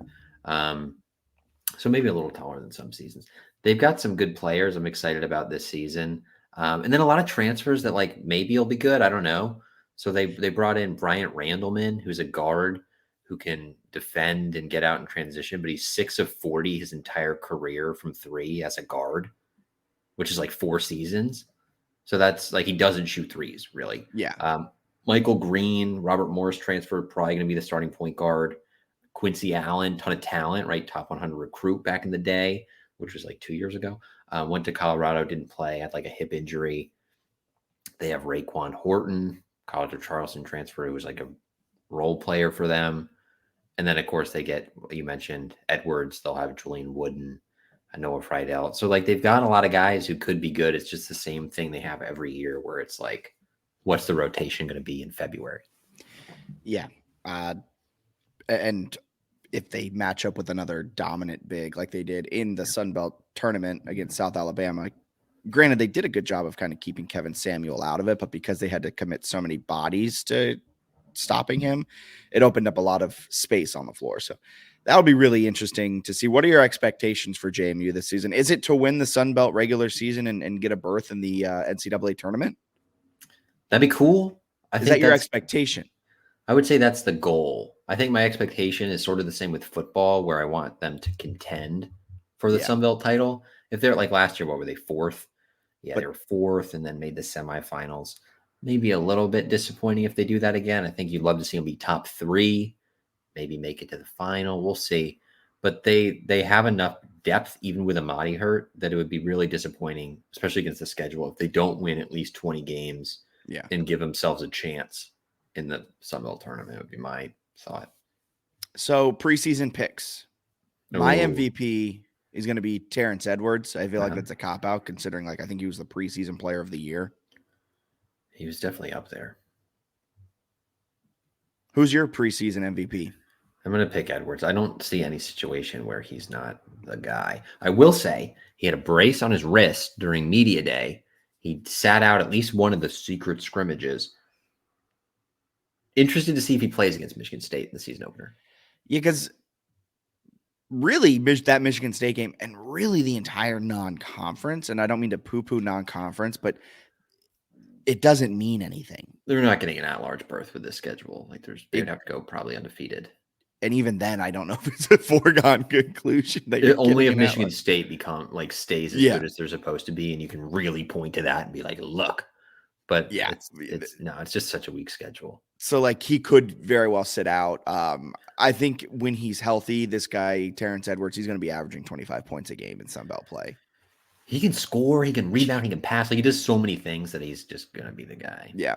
So maybe a little taller than some seasons. They've got some good players I'm excited about this season. And then a lot of transfers that maybe will be good. I don't know. So they brought in Bryant Randleman, who's a guard who can defend and get out in transition, but he's 6 of 40 his entire career from three as a guard, which is 4 seasons. So that's he doesn't shoot threes really. Yeah. Michael Green, Robert Morris transferred, probably going to be the starting point guard. Quincy Allen, ton of talent, right? Top 100 recruit back in the day, which was 2 years ago. Went to Colorado, didn't play, had a hip injury. They have Raekwon Horton, College of Charleston transfer, who was a role player for them. And then, of course, they get, you mentioned, Edwards. They'll have Julian Wooden, Noah Friedel. So, they've got a lot of guys who could be good. It's just the same thing they have every year where it's what's the rotation going to be in February? Yeah. And if they match up with another dominant big like they did in the Sun Belt tournament against South Alabama, granted, they did a good job of kind of keeping Kevin Samuel out of it, but because they had to commit so many bodies to stopping him, it opened up a lot of space on the floor. So that'll be really interesting to see. What are your expectations for JMU this season? Is it to win the Sun Belt regular season and get a berth in the NCAA tournament? That'd be cool. Is that your expectation? I would say that's the goal. I think my expectation is sort of the same with football, where I want them to contend for the Sun Belt title. If they're last year, what were they, 4th? Yeah, they were 4th and then made the semifinals. Maybe a little bit disappointing if they do that again. I think you'd love to see them be top 3, maybe make it to the final. We'll see. But they have enough depth, even with Amati hurt, that it would be really disappointing, especially against the schedule, if they don't win at least 20 games and give themselves a chance in the Sun Belt tournament would be my thought. So preseason picks. My Ooh. MVP is going to be Terrence Edwards. I feel like Uh-huh. that's a cop out considering I think he was the preseason player of the year. He was definitely up there. Who's your preseason MVP? I'm going to pick Edwards. I don't see any situation where he's not the guy. I will say he had a brace on his wrist during media day. He sat out at least one of the secret scrimmages. Interested to see if he plays against Michigan State in the season opener. Yeah, because really that Michigan State game and really the entire non-conference, and I don't mean to poo-poo non-conference, but it doesn't mean anything. They're not getting an at-large berth with this schedule. Like they'd have to go probably undefeated. And even then, I don't know if it's a foregone conclusion that Only if Michigan State stays as Yeah. good as they're supposed to be, and you can really point to that and be like, look. But Yeah. it's just such a weak schedule. So he could very well sit out. I think when he's healthy, this guy, Terrence Edwards, he's going to be averaging 25 points a game in Sun Belt play. He can score, he can rebound, he can pass. Like he does so many things that he's just going to be the guy. Yeah.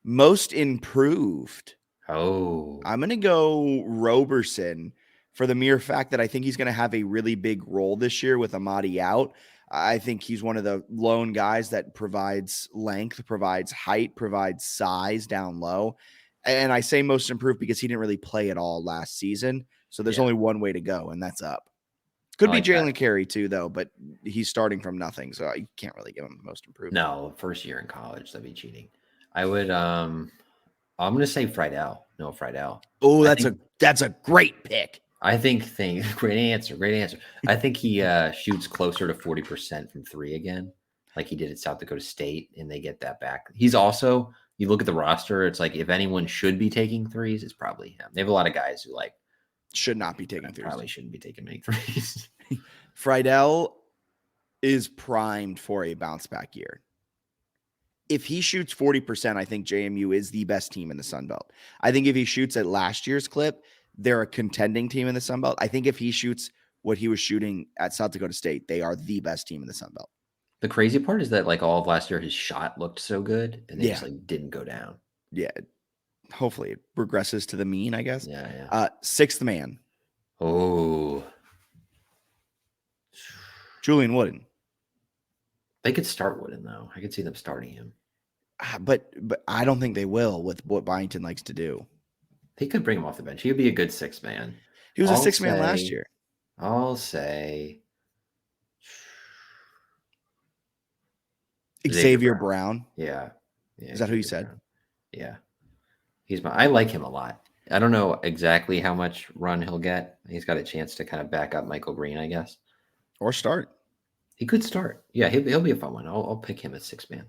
Most improved. Oh. I'm going to go Roberson for the mere fact that I think he's going to have a really big role this year with Amadi out. I think he's one of the lone guys that provides length, provides height, provides size down low. And I say most improved because he didn't really play at all last season. So there's only one way to go, and that's up. Could be Jalen Carey too, though, but he's starting from nothing. So you can't really give him most improved. No, first year in college, that'd be cheating. I would, I'm going to say Friedel. No, Friedel. Oh, that's a great pick. I think great answer. I think he shoots closer to 40% from three again, like he did at South Dakota State, and they get that back. He's also, you look at the roster, it's like if anyone should be taking threes, it's probably him. They have a lot of guys who should not be taking threes. Probably shouldn't be taking many threes. Friedel is primed for a bounce back year. If he shoots 40%, I think JMU is the best team in the Sun Belt. I think if he shoots at last year's clip, they're a contending team in the Sun Belt. I think if he shoots what he was shooting at South Dakota State, they are the best team in the Sun Belt. The crazy part is that all of last year, his shot looked so good and they just didn't go down. Yeah. Hopefully it regresses to the mean, I guess. Yeah. Sixth man. Oh. Julian Wooden. They could start Wooden, though. I could see them starting him. But I don't think they will with what Byington likes to do. They could bring him off the bench. He would be a good sixth man. He was a sixth man last year. I'll say Xavier Brown. Yeah. Is that who you said? Brown. Yeah. I like him a lot. I don't know exactly how much run he'll get. He's got a chance to kind of back up Michael Green, I guess. Or start. He could start. Yeah, he'll be a fun one. I'll pick him as sixth man.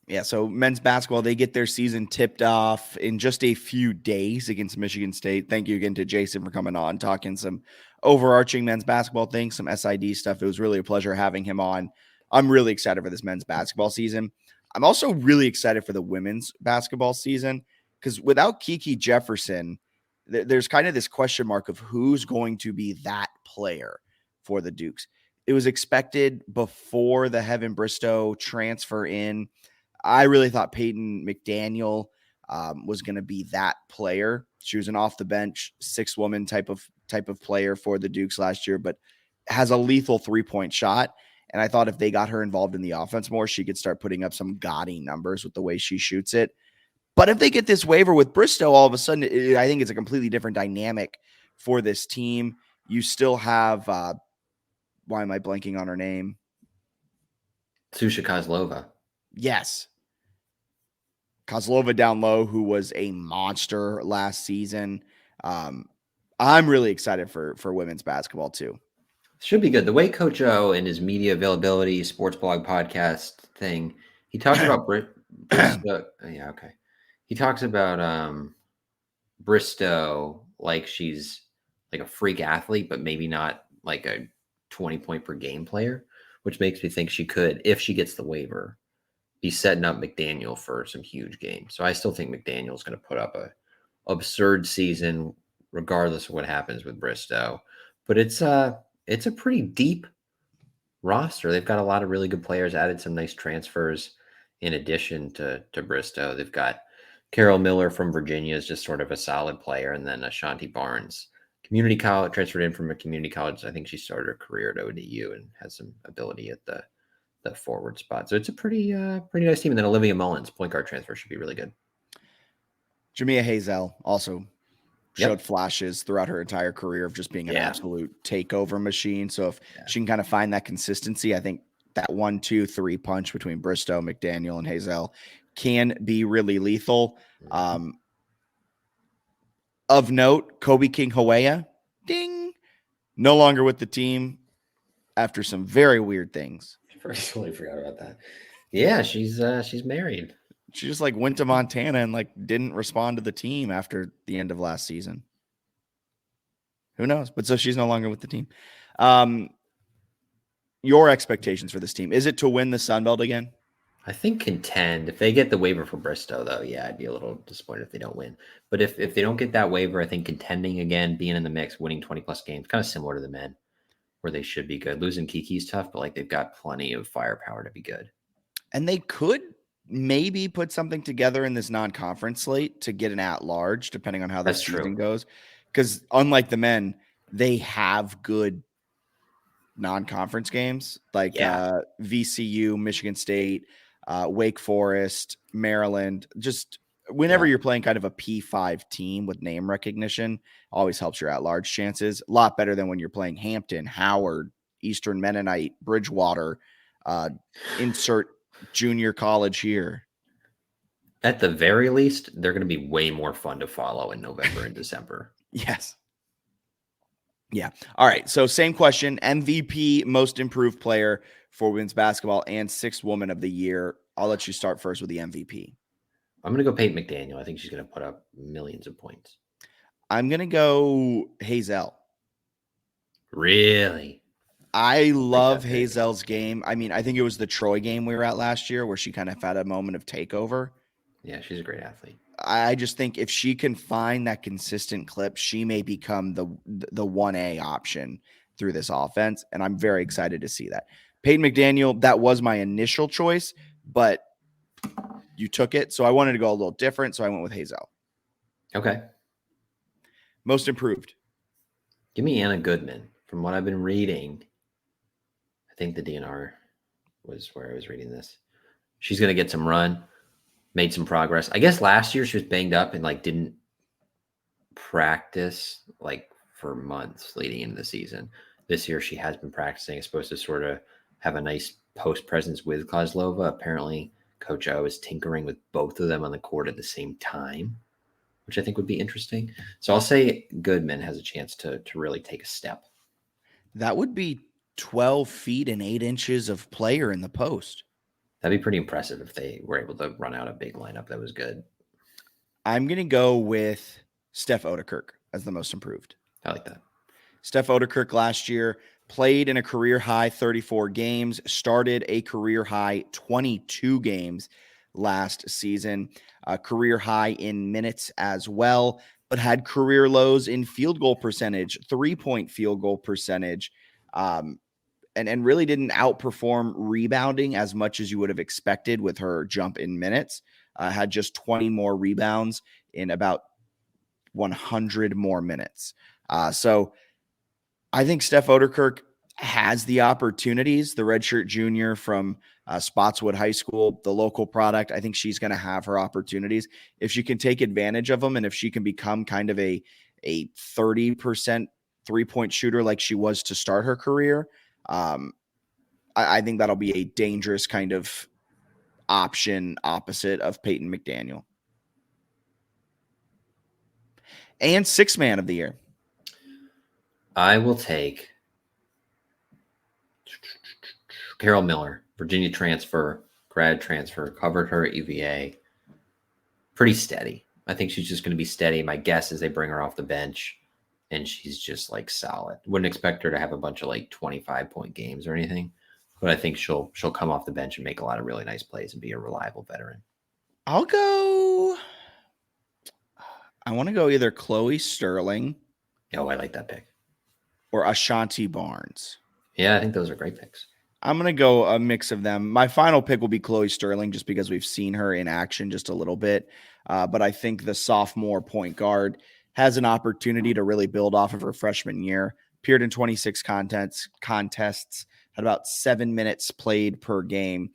Yeah, so men's basketball, they get their season tipped off in just a few days against Michigan State. Thank you again to Jason for coming on, talking some overarching men's basketball things, some SID stuff. It was really a pleasure having him on. I'm really excited for this men's basketball season. I'm also really excited for the women's basketball season because without Kiki Jefferson, there's kind of this question mark of who's going to be that player for the Dukes. It was expected before the Heaven Bristow transfer in. I really thought Peyton McDaniel was going to be that player. She was an off the bench, six woman type of player for the Dukes last year, but has a lethal 3-point shot. And I thought if they got her involved in the offense more, she could start putting up some gaudy numbers with the way she shoots it. But if they get this waiver with Bristow, all of a sudden, I think it's a completely different dynamic for this team. You still have, why am I blanking on her name? Susha Kozlova. Yes. Kozlova down low, who was a monster last season. I'm really excited for women's basketball too. Should be good. The way Coach O in his media availability sports blog podcast thing, he talks about Bristow. Yeah, okay. He talks about Bristow like she's like a freak athlete, but maybe not like a 20-point per game player, which makes me think she could, if she gets the waiver, be setting up McDaniel for some huge games. So I still think McDaniel's going to put up a absurd season, regardless of what happens with Bristow. But it's a pretty deep roster. They've got a lot of really good players, added some nice transfers in addition to Bristow. They've got Carol Miller from Virginia is just sort of a solid player. And then Ashanti Barnes, community college, transferred in from a community college. I think she started her career at ODU and has some ability at the forward spot. So it's a pretty nice team. And then Olivia Mullins, point guard transfer, should be really good. Jamia Hazel also showed Yep. flashes throughout her entire career of just being an absolute takeover machine. So if she can kind of find that consistency, I think that 1-2-3 punch between Bristow, McDaniel, and Hazel can be really lethal. Of note, Kobe King Hawea, ding, no longer with the team after some very weird things. I totally forgot about that. Yeah, she's married. She just like went to Montana and like didn't respond to the team after the end of last season. Who knows? But so she's no longer with the team. Your expectations for this team, is it to win the Sun Belt again? I think contend. If they get the waiver for Bristow, though, yeah, I'd be a little disappointed if they don't win. But if they don't get that waiver, I think contending again, being in the mix, winning 20-plus games, kind of similar to the men, where they should be good. Losing Kiki's tough, but like they've got plenty of firepower to be good. And they could maybe put something together in this non-conference slate to get an at-large, depending on how the season goes. Because unlike the men, they have good non-conference games like VCU, Michigan State, Wake Forest, Maryland. Just whenever you're playing kind of a P5 team with name recognition, always helps your at-large chances. A lot better than when you're playing Hampton, Howard, Eastern Mennonite, Bridgewater, insert junior college here. At the very least, they're going to be way more fun to follow in November and December. Yes. Yeah. All right. So same question, MVP, most improved player for women's basketball and sixth woman of the year. I'll let you start first with the MVP. I'm going to go Peyton McDaniel. I think she's going to put up millions of points. I'm going to go Hazel. Really? I love Hazel's game. I mean, I think it was the Troy game we were at last year where she kind of had a moment of takeover. Yeah, she's a great athlete. I just think if she can find that consistent clip, she may become the 1A option through this offense. And I'm very excited to see that. Peyton McDaniel, that was my initial choice, but you took it. So I wanted to go a little different. So I went with Hazel. Okay. Most improved. Give me Anna Goodman. From what I've been reading, I think the DNR was where I was reading this. She's going to get some run, made some progress. I guess last year she was banged up and like didn't practice like for months leading into the season. This year she has been practicing. It's supposed to sort of have a nice post presence with Kozlova. Apparently Coach O is tinkering with both of them on the court at the same time, which I think would be interesting. So I'll say Goodman has a chance to really take a step. That would be 12 feet and 8 inches of player in the post. That'd be pretty impressive if they were able to run out a big lineup that was good. I'm going to go with Steph Odekirk as the most improved. I like that. Steph Odekirk last year played in a career high 34 games, started a career high 22 games last season, a career high in minutes as well, but had career lows in field goal percentage, 3-point field goal percentage, and really didn't outperform rebounding as much as you would have expected with her jump in minutes. Had just 20 more rebounds in about 100 more minutes. So I think Steph Odekirk has the opportunities. The redshirt junior from Spotswood High School, the local product, I think she's going to have her opportunities. If she can take advantage of them and if she can become kind of a 30% 3-point shooter like she was to start her career, I think that'll be a dangerous kind of option opposite of Peyton McDaniel. And sixth man of the year. I will take Carol Miller, Virginia transfer, grad transfer, covered her at UVA. Pretty steady. I think she's just going to be steady. My guess is they bring her off the bench and she's just like solid. Wouldn't expect her to have a bunch of like 25-point games or anything, but I think she'll come off the bench and make a lot of really nice plays and be a reliable veteran. I want to go either Chloe Sterling. Oh, I like that pick. Or Ashanti Barnes. Yeah, I think those are great picks. I'm going to go a mix of them. My final pick will be Chloe Sterling just because we've seen her in action just a little bit. But I think the sophomore point guard has an opportunity to really build off of her freshman year. Appeared in 26 contests, had about 7 minutes played per game.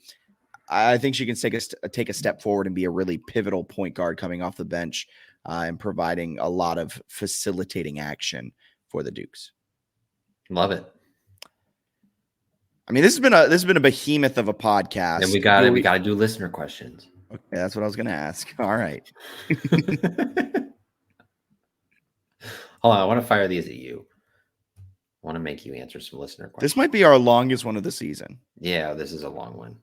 I think she can take a step forward and be a really pivotal point guard coming off the bench and providing a lot of facilitating action for the Dukes. Love it. I mean, this has been a behemoth of a podcast. And we got to do listener questions. Okay, that's what I was going to ask. All right. Hold on, I want to fire these at you. I want to make you answer some listener questions. This might be our longest one of the season. Yeah, this is a long one.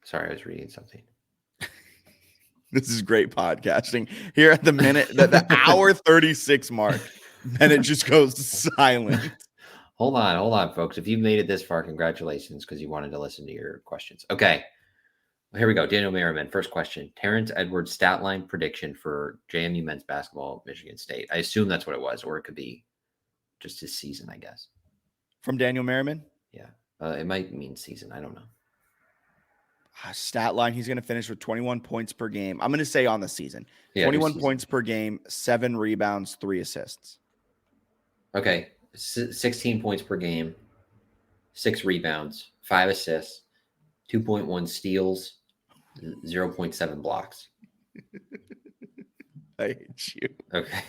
Sorry, I was reading something. This is great podcasting. Here at the minute, the hour 36 mark, and it just goes silent. Hold on, folks. If you've made it this far, congratulations, because you wanted to listen to your questions. Okay. Here we go. Daniel Merriman, first question. Terrence Edwards stat line prediction for JMU men's basketball, Michigan State. I assume that's what it was, or it could be just his season, I guess. From Daniel Merriman? Yeah. It might mean season. I don't know. Stat line, he's going to finish with 21 points per game. I'm going to say on the season. Yeah, 21 points per game, 7 rebounds, 3 assists. Okay. 16 points per game, 6 rebounds, 5 assists, 2.1 steals, 0.7 blocks. I hate you. Okay.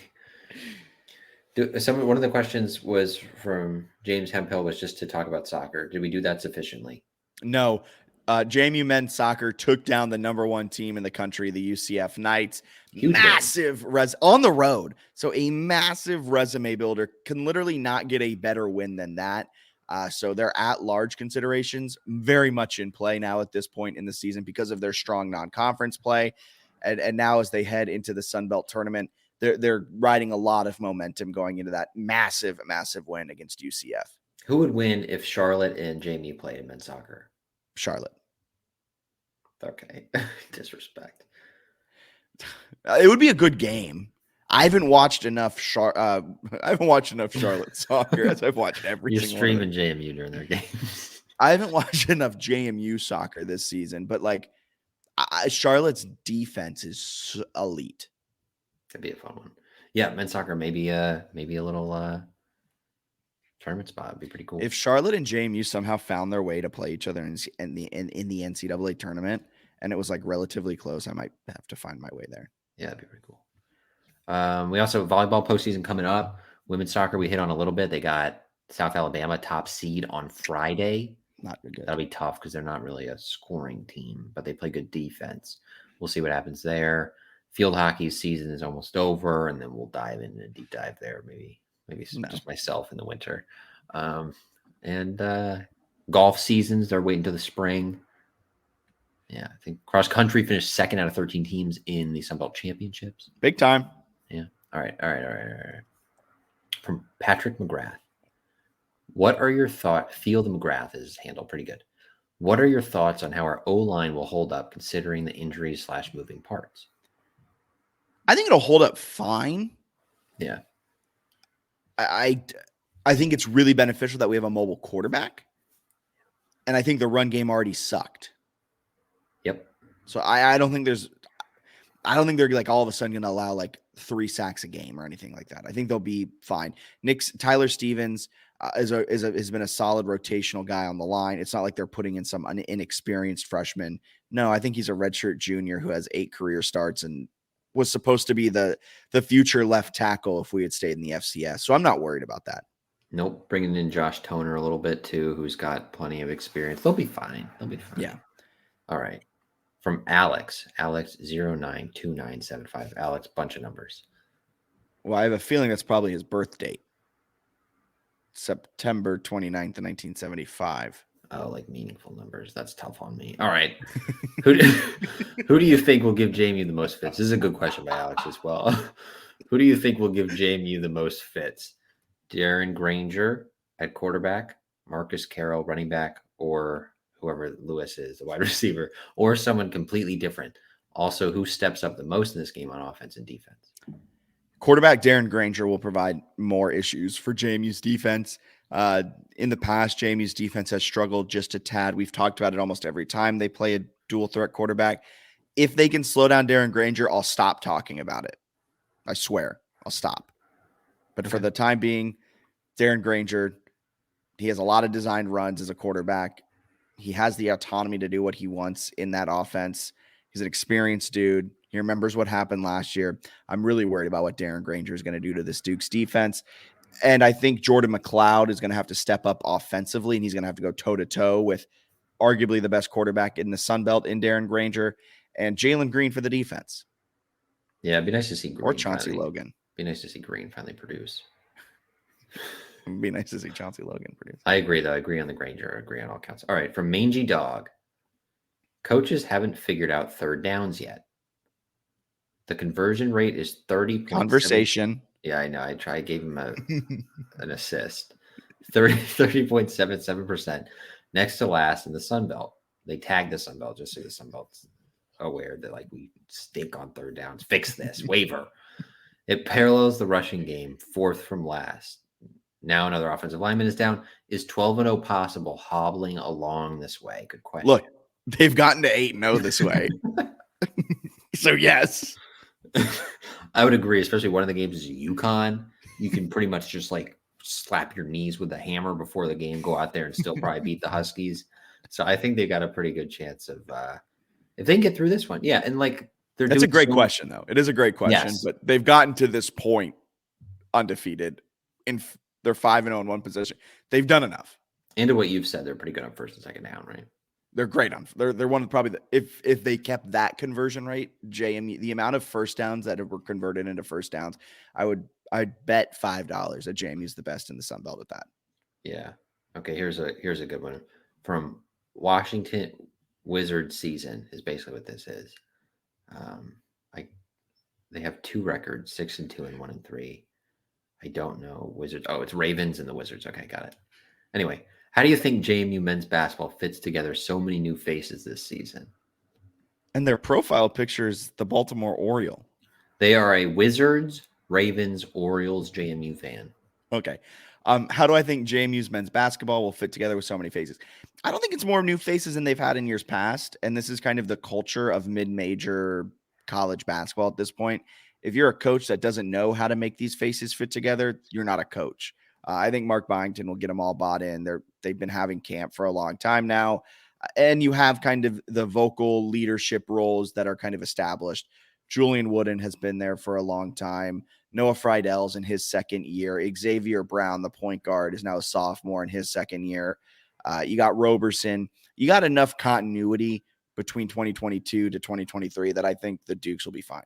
One of the questions was from James Hemphill was just to talk about soccer. Did we do that sufficiently? No. JMU men's soccer took down the number 1 team in the country, the UCF Knights. Huge massive on the road. So a massive resume builder. Can literally not get a better win than that. So they're at large considerations very much in play now at this point in the season because of their strong non-conference play. And now as they head into the Sun Belt tournament, they're riding a lot of momentum going into that massive, massive win against UCF. Who would win if Charlotte and JMU played in men's soccer? Charlotte. Okay. Disrespect. It would be a good game. I haven't watched enough Charlotte soccer as I've watched every You're single streaming JMU during their games. I haven't watched enough JMU soccer this season, but like Charlotte's defense is elite. That'd be a fun one. Yeah, men's soccer maybe a little tournament spot would be pretty cool. If Charlotte and JMU somehow found their way to play each other in the NCAA tournament and it was like relatively close, I might have to find my way there. Yeah, that'd be pretty cool. We also have volleyball postseason coming up. Women's soccer we hit on a little bit. They got South Alabama top seed on Friday. Not good. That'll be tough because they're not really a scoring team, but they play good defense. We'll see what happens there. Field hockey season is almost over, and then we'll dive into a deep dive there. Maybe just myself in the winter. And golf seasons, they're waiting till the spring. Yeah, I think cross country finished 2nd out of 13 teams in the Sun Belt Championships. Big time. Yeah. All right. From Patrick McGrath. What are your thoughts? Field McGrath is handled pretty good. What are your thoughts on how our O-line will hold up considering the injuries / moving parts? I think it'll hold up fine. Yeah. I think it's really beneficial that we have a mobile quarterback. And I think the run game already sucked. Yep. So I don't think they're like all of a sudden going to allow like 3 sacks a game or anything like that. I think they'll be fine. Tyler Stevens has been a solid rotational guy on the line. It's not like they're putting in some inexperienced freshman. No, I think he's a redshirt junior who has 8 career starts and was supposed to be the future left tackle if we had stayed in the FCS. So I'm not worried about that. Nope. Bringing in Josh Toner a little bit too, who's got plenty of experience. They'll be fine. Yeah. All right. From Alex 092975. Alex, bunch of numbers. Well, I have a feeling that's probably his birth date. September 29th of 1975. Oh, like meaningful numbers. That's tough on me. All right. Who do you think will give JMU the most fits? This is a good question by Alex as well. Who do you think will give JMU the most fits? Darren Granger at quarterback, Marcus Carroll running back, or whoever Lewis is, the wide receiver, or someone completely different? Also, who steps up the most in this game on offense and defense? Quarterback Darren Granger will provide more issues for JMU's defense. In the past, JMU's defense has struggled just a tad. We've talked about it almost every time they play a dual threat quarterback. If they can slow down Darren Granger, I'll stop talking about it. I swear, I'll stop. But for the time being, Darren Granger, he has a lot of designed runs as a quarterback. He has the autonomy to do what he wants in that offense. He's an experienced dude. He remembers what happened last year. I'm really worried about what Darren Granger is going to do to this Dukes defense. And I think Jordan McLeod is going to have to step up offensively, and he's going to have to go toe-to-toe with arguably the best quarterback in the Sun Belt in Darren Granger and Jalen Green for the defense. Yeah, it'd be nice to see Green. Or Chauncey Logan. Be nice to see Green finally produce. It'd be nice to see Chauncey Logan produce. I agree, though. I agree on the Granger. I agree on all counts. All right, from Mangy Dog. Coaches haven't figured out third downs yet. The conversion rate is 30. Conversation. Yeah, I know. I gave him an assist. 30.77%. Next to last in the Sun Belt. They tagged the Sun Belt just so the Sun Belt's aware that like we stink on third downs. Fix this. Waiver. It parallels the rushing game, fourth from last. Now another offensive lineman is down. Is 12-0 possible hobbling along this way? Good question. Look, they've gotten to 8-0 this way. So, yes. I would agree, especially one of the games is UConn. You can pretty much just like slap your knees with a hammer before the game, go out there and still probably beat the Huskies. So I think they got a pretty good chance of if they can get through this one. Yeah, and like that's a great question, though. It is a great question, yes. But they've gotten to this point undefeated in they're 5-0 in one position. They've done enough. And to what you've said, they're pretty good on first and second down, right? They're great on. They're one of probably if they kept that conversion rate, JMU, the amount of first downs that were converted into first downs, I'd bet $5 that JMU is the best in the Sun Belt at that. Yeah. Okay. Here's a good one from Washington. Wizard season is basically what this is. They have two records, 6-2 and 1-3. I don't know Wizards. Oh, it's Ravens and the Wizards. Okay, got it. Anyway, how do you think JMU men's basketball fits together so many new faces this season? And their profile picture is the Baltimore Oriole. They are a Wizards, Ravens, Orioles, JMU fan. Okay. How do I think JMU's men's basketball will fit together with so many faces? I don't think it's more new faces than they've had in years past. And this is kind of the culture of mid-major college basketball at this point. If you're a coach that doesn't know how to make these faces fit together, you're not a coach. I think Mark Byington will get them all bought in. They've been having camp for a long time now. And you have kind of the vocal leadership roles that are kind of established. Julian Wooden has been there for a long time. Noah Friedell's in his second year. Xavier Brown, the point guard, is now a sophomore in his second year. You got Roberson. You got enough continuity between 2022 to 2023 that I think the Dukes will be fine.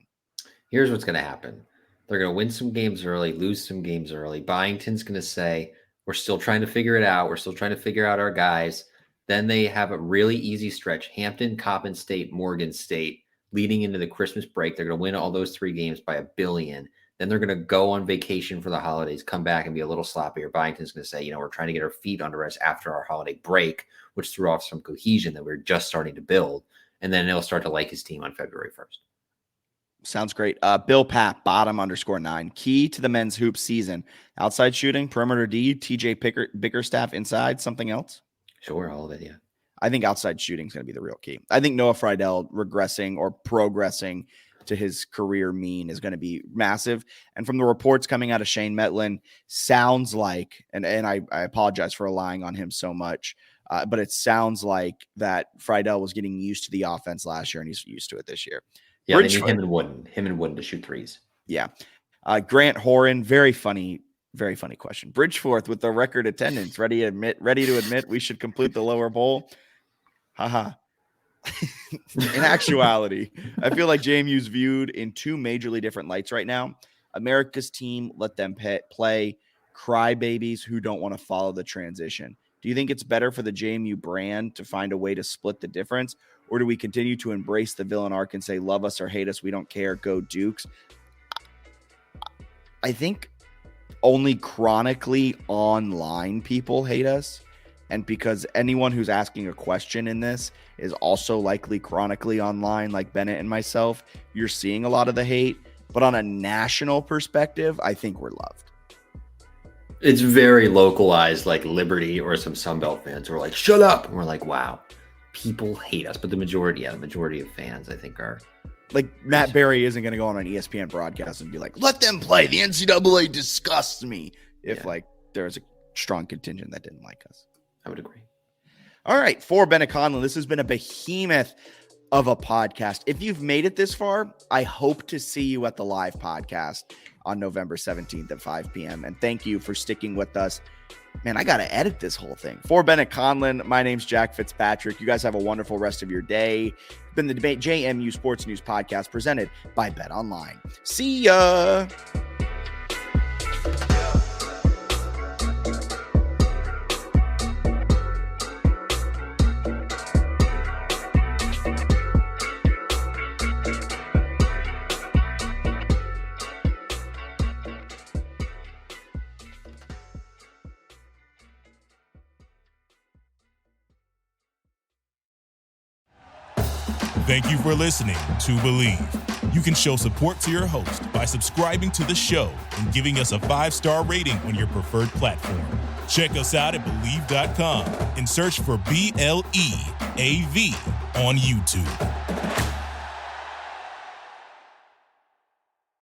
Here's what's going to happen. They're going to win some games early, lose some games early. Byington's going to say, we're still trying to figure it out. We're still trying to figure out our guys. Then they have a really easy stretch. Hampton, Coppin State, Morgan State, leading into the Christmas break. They're going to win all those three games by $1 billion. Then they're going to go on vacation for the holidays, come back and be a little sloppier. Byington's going to say, we're trying to get our feet under us after our holiday break, which threw off some cohesion that we're just starting to build. And then he'll start to like his team on February 1st. Sounds great. Bill Papp, bottom_9. Key to the men's hoop season. Outside shooting, perimeter D, TJ Bickerstaff inside, something else? Sure, all of it, yeah. I think outside shooting is going to be the real key. I think Noah Friedell regressing or progressing to his career mean is going to be massive. And from the reports coming out of Shane Metlin, sounds like, and I apologize for relying on him so much, but it sounds like that Friedell was getting used to the offense last year and he's used to it this year. Yeah, they need him and Wooden to shoot threes. Yeah. Grant Horan, very funny question. Bridgeforth with the record attendance, ready to admit we should complete the lower bowl. Haha. In actuality, I feel like JMU's viewed in two majorly different lights right now. America's team, let them play. Crybabies who don't want to follow the transition. Do you think it's better for the JMU brand to find a way to split the difference? Or do we continue to embrace the villain arc and say, love us or hate us, we don't care, go Dukes? I think only chronically online people hate us. And because anyone who's asking a question in this is also likely chronically online, like Bennett and myself, you're seeing a lot of the hate. But on a national perspective, I think we're loved. It's very localized, like Liberty or some Sunbelt fans who are like, shut up. And we're like, wow, people hate us. But the majority of fans, I think, are. Like, Matt Berry isn't going to go on an ESPN broadcast and be like, let them play. The NCAA disgusts me. If, there's a strong contingent that didn't like us. I would agree. All right. For Bennett Conlon, this has been a behemoth of a podcast. If you've made it this far, I hope to see you at the live podcast on November 17th at 5 p.m. And thank you for sticking with us. Man, I got to edit this whole thing. For Bennett Conlon, my name's Jack Fitzpatrick. You guys have a wonderful rest of your day. It's been the JMU Sports News Podcast presented by Bet Online. See ya. Thank you for listening to Believe. You can show support to your host by subscribing to the show and giving us a 5-star rating on your preferred platform. Check us out at Believe.com and search for BLEAV on YouTube.